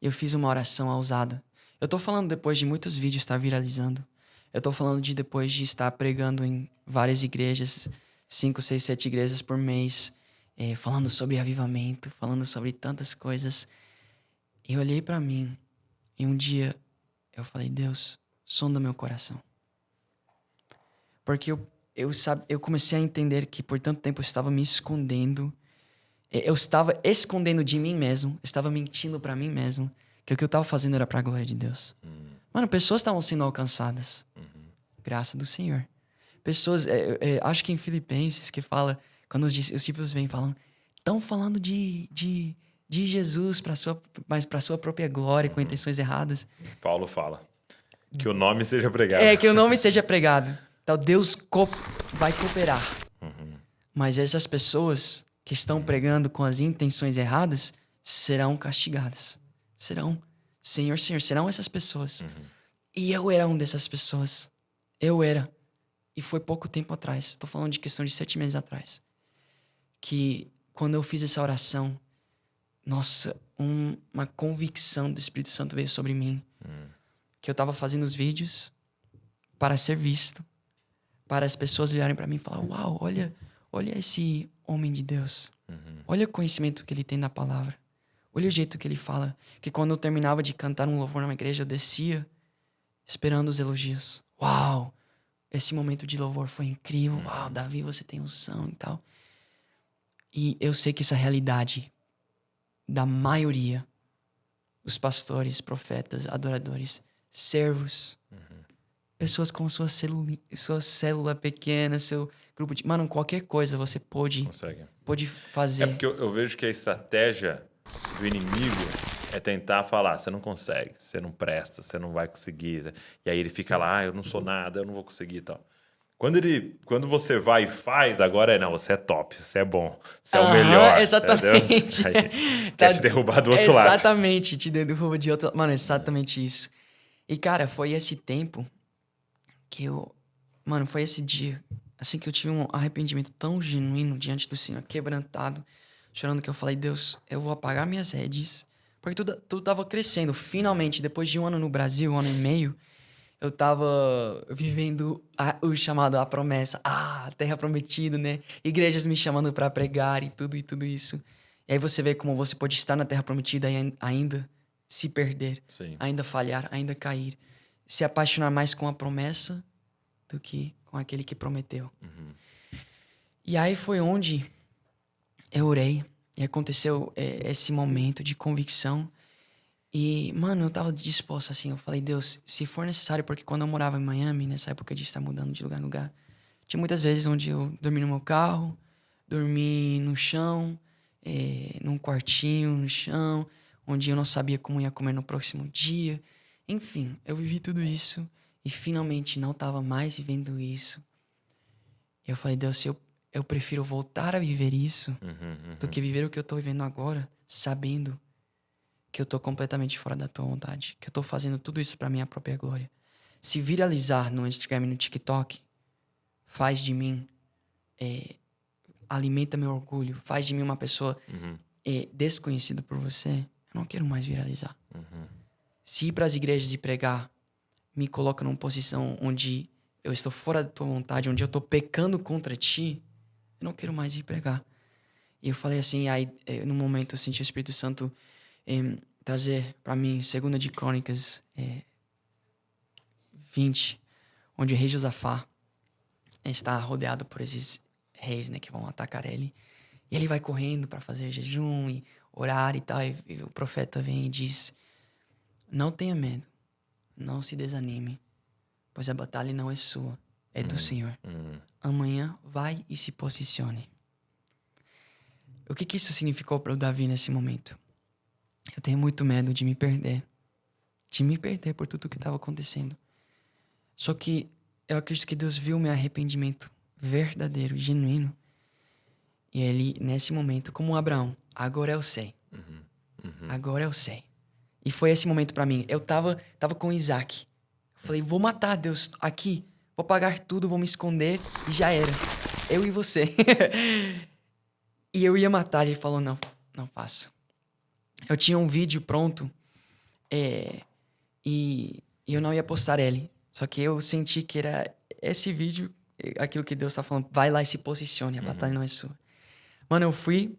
Eu fiz uma oração ousada. Eu tô falando depois de muitos vídeos estar viralizando. Eu tô falando de depois de estar pregando em várias igrejas, 5, 6, 7 igrejas por mês, falando sobre avivamento, falando sobre tantas coisas. Eu olhei pra mim e um dia eu falei, Deus, sonda meu coração. Porque eu comecei a entender que por tanto tempo eu estava me escondendo. Eu estava escondendo de mim mesmo, estava mentindo pra mim mesmo, que o que eu estava fazendo era pra glória de Deus. Mano, pessoas estavam sendo alcançadas. Graça do Senhor. Pessoas, acho que em Filipenses que fala, quando os discípulos vêm e falam, estão falando de Jesus mas para sua própria glória, com intenções erradas. Paulo fala que o nome seja pregado. Que o nome seja pregado. Então Deus vai cooperar. Mas essas pessoas que estão pregando com as intenções erradas serão castigadas. Senhor, serão essas pessoas. E eu era uma dessas pessoas. Eu era. E foi pouco tempo atrás. Estou falando de questão de 7 meses atrás. Que quando eu fiz essa oração, nossa, uma convicção do Espírito Santo veio sobre mim. Que eu estava fazendo os vídeos para ser visto. Para as pessoas olharem para mim e falar, uau, olha esse homem de Deus. Olha o conhecimento que ele tem da palavra. Olha o jeito que ele fala. Que quando eu terminava de cantar um louvor numa igreja, eu descia esperando os elogios. Uau, esse momento de louvor foi incrível. Uau, Davi, você tem unção e tal. E eu sei que essa realidade da maioria, os pastores, profetas, adoradores, servos, pessoas com sua célula pequena, seu grupo de... Mano, qualquer coisa você pode fazer. É porque eu vejo que a estratégia do inimigo é tentar falar, você não consegue, você não presta, você não vai conseguir. E aí ele fica lá, eu não sou nada, eu não vou conseguir e tal. Quando você vai e faz, agora não, você é top, você é bom, você é o melhor. Exatamente. Quer te derrubar do outro lado. Exatamente, te derruba de outro lado. Mano, é exatamente isso. E, cara, foi esse tempo que Mano, foi esse dia, assim, que eu tive um arrependimento tão genuíno diante do Senhor, quebrantado, chorando, que eu falei, Deus, eu vou apagar minhas redes, porque tudo tava crescendo. Finalmente, depois de 1 ano no Brasil, 1 ano e meio, eu tava vivendo o chamado, a promessa, a terra prometida, né? Igrejas me chamando pra pregar e tudo isso. E aí você vê como você pode estar na terra prometida e ainda se perder, Sim. ainda falhar, ainda cair. Se apaixonar mais com a promessa do que com aquele que prometeu. E aí foi onde eu orei e aconteceu esse momento de convicção. E, mano, eu tava disposto, assim, eu falei, Deus, se for necessário, porque quando eu morava em Miami, nessa época de estar mudando de lugar em lugar, tinha muitas vezes onde eu dormi no meu carro, dormi no chão, num quartinho no chão, onde eu não sabia como ia comer no próximo dia. Enfim, eu vivi tudo isso e finalmente não tava mais vivendo isso. E eu falei, Deus, eu prefiro voltar a viver isso do que viver o que eu tô vivendo agora, sabendo que eu tô completamente fora da tua vontade, que eu tô fazendo tudo isso pra minha própria glória. Se viralizar no Instagram e no TikTok faz de mim, alimenta meu orgulho, faz de mim uma pessoa desconhecida por você, eu não quero mais viralizar. Se ir pras igrejas e pregar me coloca numa posição onde eu estou fora da tua vontade, onde eu tô pecando contra ti, eu não quero mais ir pregar. E eu falei assim, aí no momento eu senti o Espírito Santo trazer para mim 2 de Crônicas 20, onde o rei Josafá está rodeado por esses reis, né, que vão atacar ele. E ele vai correndo para fazer jejum e orar e tal. E o profeta vem e diz, não tenha medo, não se desanime, pois a batalha não é sua, é do Senhor. Amanhã vai e se posicione. O que isso significou para o Davi nesse momento? Eu tenho muito medo de me perder por tudo que estava acontecendo. Só que eu acredito que Deus viu meu arrependimento, verdadeiro, genuíno. E ele, nesse momento, como Abraão, agora eu sei. Agora eu sei. E foi esse momento pra mim. Eu tava com Isaac. Eu falei, vou matar Deus aqui. Vou pagar tudo, vou me esconder e já era. Eu e você. E eu ia matar. Ele falou, não faça. Eu tinha um vídeo pronto e eu não ia postar ele. Só que eu senti que era esse vídeo, aquilo que Deus tá falando. Vai lá e se posicione, a batalha não é sua. Mano, eu fui...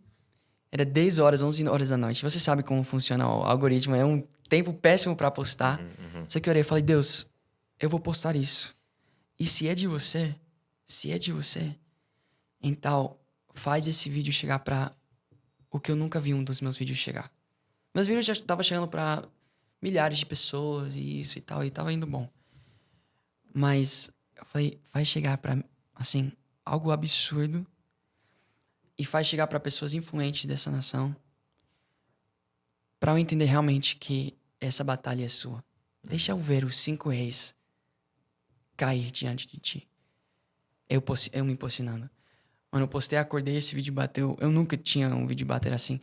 Era 10 horas, 11 horas da noite. Você sabe como funciona o algoritmo. É um tempo péssimo pra postar. Só que eu orei e falei, Deus, eu vou postar isso. E se é de você, então faz esse vídeo chegar pra o que eu nunca vi um dos meus vídeos chegar. Meus vídeos já estavam chegando pra milhares de pessoas e isso e tal. E tava indo bom. Mas eu falei, vai chegar pra, assim, algo absurdo. E faz chegar para pessoas influentes dessa nação, para eu entender realmente que essa batalha é sua. Deixa eu ver os 5 reis cair diante de ti. Eu me posicionando. Mano, eu postei, acordei, esse vídeo bateu... Eu nunca tinha um vídeo bater assim.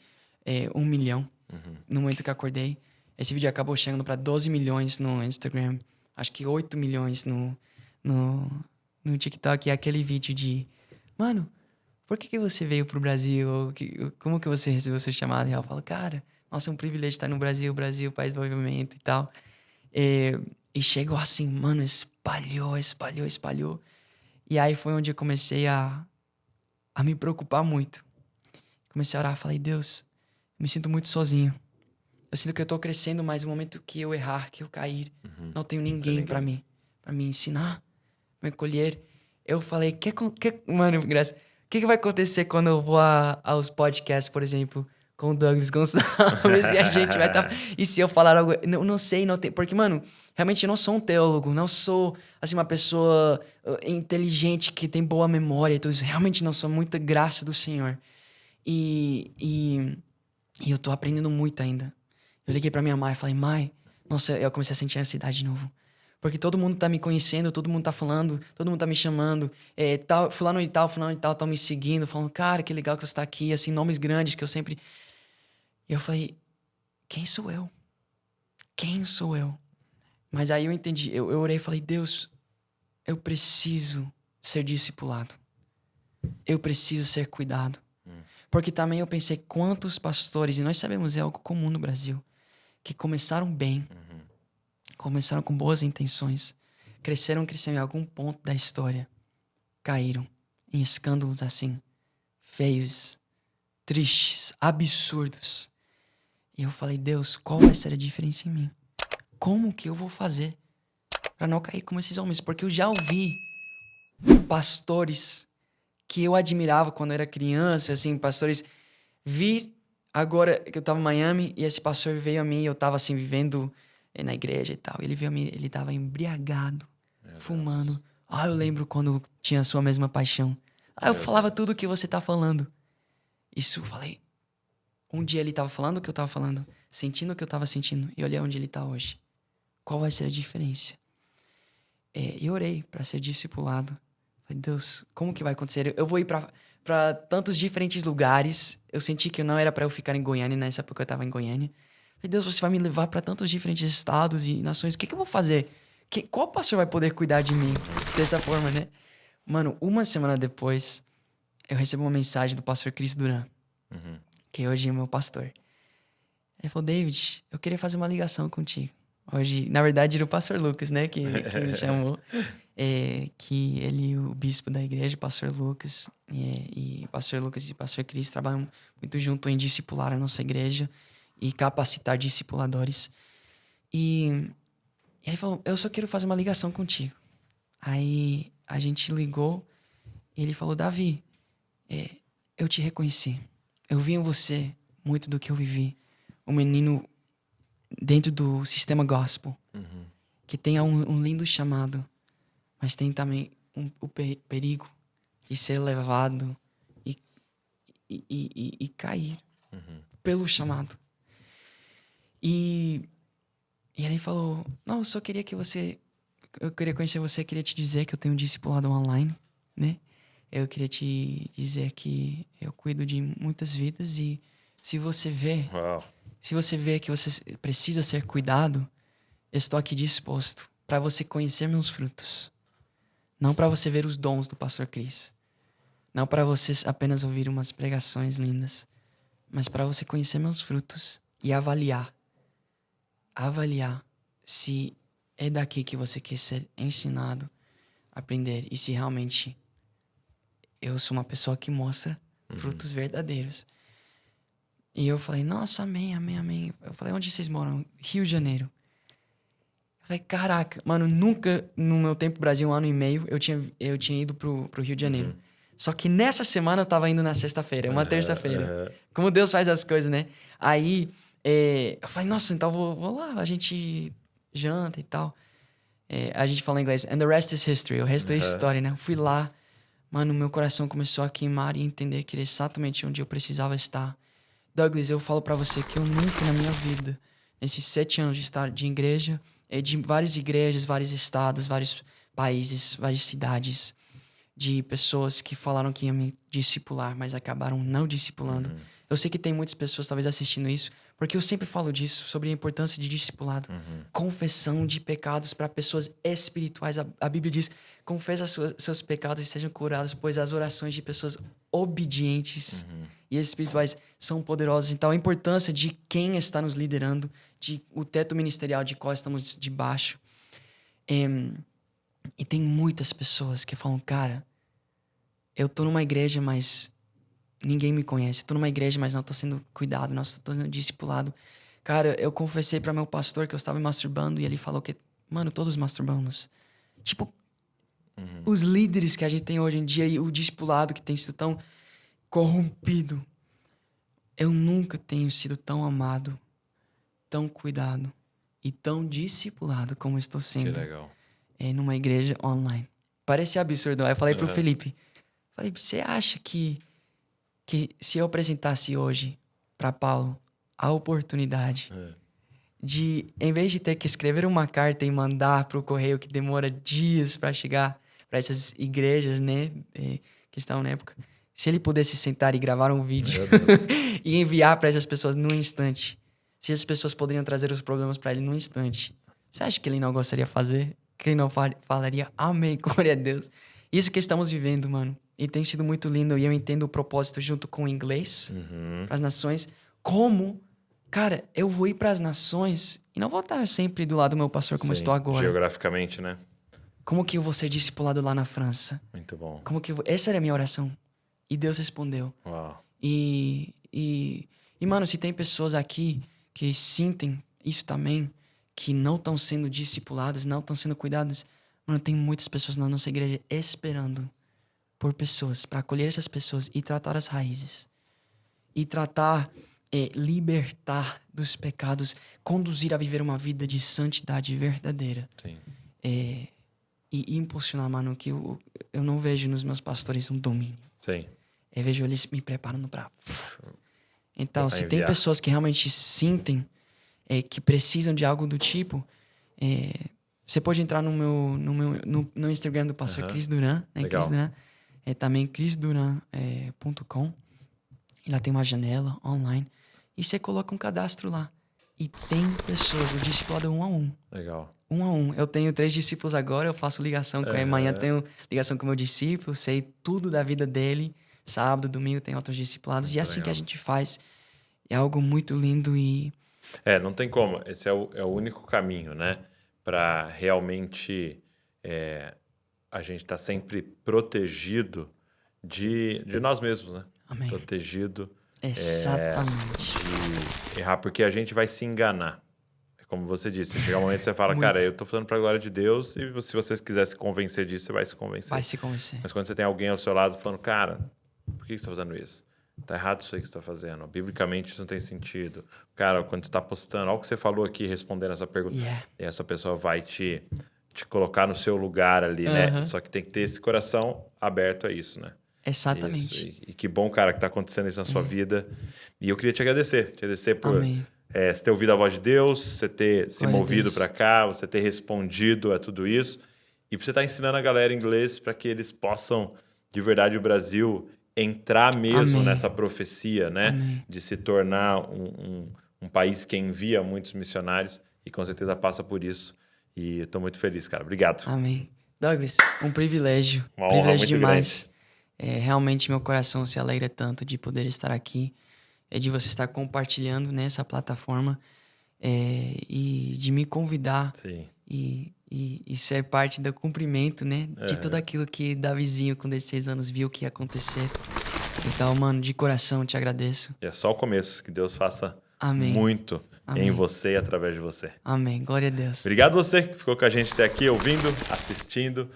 1 milhão. No momento que acordei. Esse vídeo acabou chegando para 12 milhões no Instagram. Acho que 8 milhões no TikTok. E aquele vídeo de... Mano... Por que você veio pro Brasil? Como que você recebeu seu chamado? E eu falo, cara, nossa, é um privilégio estar no Brasil, país do movimento e tal. E chegou assim, mano, espalhou. E aí foi onde eu comecei a me preocupar muito. Comecei a orar, falei, Deus, eu me sinto muito sozinho. Eu sinto que eu tô crescendo, mas no momento que eu errar, que eu cair, não tenho ninguém pra me ensinar, pra me colher. Eu falei, mano, graças... O que vai acontecer quando eu vou aos podcasts, por exemplo, com o Douglas Gonçalves e a gente vai estar... E se eu falar algo... Não sei, não tem... Porque, mano, realmente eu não sou um teólogo, não sou, assim, uma pessoa inteligente que tem boa memória e tudo isso. Realmente não sou, muita graça do Senhor. E eu tô aprendendo muito ainda. Eu liguei pra minha mãe e falei, mãe... Nossa, eu comecei a sentir ansiedade de novo. Porque todo mundo tá me conhecendo, todo mundo tá falando, todo mundo tá me chamando. Fulano e tal estão me seguindo, falando, cara, que legal que você tá aqui, assim, nomes grandes que eu sempre... E eu falei, quem sou eu? Quem sou eu? Mas aí eu entendi, eu orei e falei, Deus, eu preciso ser discipulado. Eu preciso ser cuidado. Porque também eu pensei, quantos pastores, e nós sabemos, é algo comum no Brasil, que começaram bem, começaram com boas intenções, cresceram em algum ponto da história, caíram em escândalos assim, feios, tristes, absurdos. E eu falei, Deus, qual vai ser a diferença em mim? Como que eu vou fazer para não cair como esses homens? Porque eu já ouvi pastores que eu admirava quando eu era criança, assim, pastores vir agora que eu tava em Miami e esse pastor veio a mim e eu tava assim vivendo na igreja e tal. Ele veio a mim, ele tava embriagado, fumando. Eu lembro quando tinha a sua mesma paixão. Eu falava tudo o que você tá falando. Isso, eu falei. Um dia ele tava falando o que eu tava falando, sentindo o que eu tava sentindo, e olha onde ele tá hoje. Qual vai ser a diferença? E orei pra ser discipulado. Falei, Deus, como que vai acontecer? Eu vou ir pra tantos diferentes lugares. Eu senti que não era pra eu ficar em Goiânia, nessa época eu tava em Goiânia. Falei, Deus, você vai me levar pra tantos diferentes estados e nações. O que eu vou fazer? Qual pastor vai poder cuidar de mim dessa forma, né? Mano, uma semana depois, eu recebo uma mensagem do pastor Cris Duran, que hoje é meu pastor. Ele falou, David, eu queria fazer uma ligação contigo. Hoje, na verdade, era o pastor Lucas, né, que me chamou. Que ele, o bispo da igreja, o pastor Lucas, e pastor Lucas e pastor Cris trabalham muito junto em discipular a nossa igreja e capacitar discipuladores. E ele falou, eu só quero fazer uma ligação contigo. Aí a gente ligou e ele falou, Davi, eu te reconheci. Eu vi em você muito do que eu vivi. Um menino dentro do sistema gospel, que tem um lindo chamado, mas tem também o perigo de ser levado e cair pelo chamado. E ele falou, não, eu só queria eu queria conhecer você, queria te dizer que eu tenho um discipulado online, né? eu queria te dizer que eu cuido de muitas vidas e se você vê que você precisa ser cuidado, eu estou aqui disposto para você conhecer meus frutos. Não para você ver os dons do Pastor Cris. Não para você apenas ouvir umas pregações lindas, mas para você conhecer meus frutos e avaliar se é daqui que você quer ser ensinado, aprender e se realmente eu sou uma pessoa que mostra frutos verdadeiros. E eu falei, nossa, amém, amém, amém. Eu falei, onde vocês moram? Rio de Janeiro. Eu falei, caraca, mano, nunca no meu tempo Brasil, 1 ano e meio, eu tinha ido pro Rio de Janeiro. Só que nessa semana eu tava indo na sexta-feira, uma terça-feira. Como Deus faz as coisas, né? Aí eu falei, nossa, então vou lá, a gente janta e tal. A gente fala em inglês, and the rest is history, o resto é história, né? Eu fui lá, mano, meu coração começou a queimar e entender que era exatamente onde eu precisava estar. Douglas, eu falo pra você que eu nunca na minha vida, nesses 7 anos de estar de igreja, de várias igrejas, vários estados, vários países, várias cidades, de pessoas que falaram que iam me discipular, mas acabaram não discipulando. Eu sei que tem muitas pessoas talvez assistindo isso, porque eu sempre falo disso, sobre a importância de discipulado. Confissão de pecados para pessoas espirituais. A Bíblia diz, confessa seus pecados e sejam curados, pois as orações de pessoas obedientes e espirituais são poderosas. Então, a importância de quem está nos liderando, de o teto ministerial de qual estamos debaixo. E tem muitas pessoas que falam, cara, eu tô numa igreja, mas ninguém me conhece. Eu tô numa igreja, mas não tô sendo cuidado, não tô sendo discipulado. Cara, eu confessei para meu pastor que eu estava me masturbando e ele falou que, mano, todos masturbamos. Tipo, os líderes que a gente tem hoje em dia e o discipulado que tem sido tão corrompido. Eu nunca tenho sido tão amado, tão cuidado e tão discipulado como estou sendo. Que legal. Numa igreja online. Parece absurdo. Aí eu falei pro Felipe, você acha que se eu apresentasse hoje para Paulo a oportunidade de, em vez de ter que escrever uma carta e mandar pro correio que demora dias para chegar para essas igrejas, né, que estão na época, se ele pudesse sentar e gravar um vídeo e enviar para essas pessoas num instante, se as pessoas poderiam trazer os problemas para ele num instante, você acha que ele não gostaria de fazer? Que ele não falaria amém, glória a Deus? Isso que estamos vivendo, mano. E tem sido muito lindo. E eu entendo o propósito junto com o inglês para as nações. Como, cara, eu vou ir para as nações e não vou estar sempre do lado do meu pastor como eu estou agora. Geograficamente, né? Como que eu vou ser discipulado lá na França? Muito bom. Essa era a minha oração. E Deus respondeu. Uau. E, mano, se tem pessoas aqui que sentem isso também, que não estão sendo discipuladas, não estão sendo cuidadas, mano, tem muitas pessoas na nossa igreja esperando por pessoas, para acolher essas pessoas e tratar as raízes. E tratar, libertar dos pecados, conduzir a viver uma vida de santidade verdadeira. Sim. E impulsionar, mano, que eu não vejo nos meus pastores um domínio. Sim. Eu vejo eles me preparando para... Então, se tem pessoas que realmente sentem que precisam de algo do tipo, você pode entrar no Instagram do pastor Cris Duran, né? Legal. Cris Duran, também crisduran.com. E lá tem uma janela online. E você coloca um cadastro lá. E tem pessoas, o discipulado é 1 a 1. Legal. 1 a 1. Eu tenho 3 discípulos agora, eu faço ligação com ele. Amanhã tenho ligação com o meu discípulo, sei tudo da vida dele. Sábado, domingo tem outros discipulados. E é assim que a gente faz. É algo muito lindo e... não tem como. Esse é o único caminho, né? Para realmente a gente estar sempre protegido de nós mesmos, né? Amém. Protegido. Exatamente. De errar, porque a gente vai se enganar. É como você disse, chega um momento que você fala, cara, eu tô falando pra glória de Deus e se você quiser se convencer disso, você vai se convencer. Vai se convencer. Mas quando você tem alguém ao seu lado falando, cara, por que você tá fazendo isso? Tá errado isso aí que você tá fazendo. Biblicamente isso não tem sentido. Cara, quando você tá postando, olha o que você falou aqui, respondendo essa pergunta. E essa pessoa vai te colocar no seu lugar ali, né? Só que tem que ter esse coração aberto a isso, né? Exatamente. Isso. E que bom, cara, que tá acontecendo isso na sua vida. E eu queria te agradecer. Te agradecer por você ter ouvido a voz de Deus, você ter se movido para cá, você ter respondido a tudo isso. E por você estar ensinando a galera inglês para que eles possam de verdade o Brasil entrar mesmo Amém. nessa profecia, né? Amém. De se tornar um país que envia muitos missionários e com certeza passa por isso. E estou muito feliz, cara. Obrigado. Amém. Douglas, um privilégio. Uma honra Privilégio muito demais. Realmente meu coração se alegra tanto de poder estar aqui, de você estar compartilhando nessa plataforma e de me convidar Sim. e ser parte do cumprimento, né? De tudo aquilo que Davizinho, com 16 anos, viu que ia acontecer. Então, mano, de coração te agradeço. E é só o começo. Que Deus faça Amém. muito Amém. em você e através de você. Amém. Glória a Deus. Obrigado você que ficou com a gente até aqui, ouvindo, assistindo.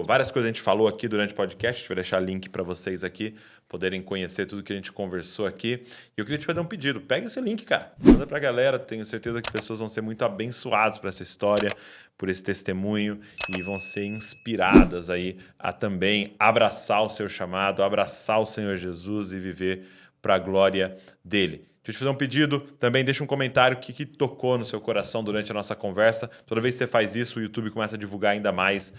Várias coisas a gente falou aqui durante o podcast. A gente vai deixar link para vocês aqui, poderem conhecer tudo que a gente conversou aqui. E eu queria te fazer um pedido. Pega esse link, cara. Manda pra galera. Tenho certeza que pessoas vão ser muito abençoadas por essa história, por esse testemunho e vão ser inspiradas aí a também abraçar o seu chamado, abraçar o Senhor Jesus e viver para a glória dele. Deixa eu te fazer um pedido, também deixa um comentário o que tocou no seu coração durante a nossa conversa. Toda vez que você faz isso, o YouTube começa a divulgar ainda mais,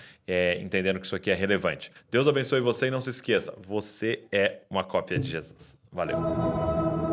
entendendo que isso aqui é relevante. Deus abençoe você e não se esqueça, você é uma cópia de Jesus. Valeu!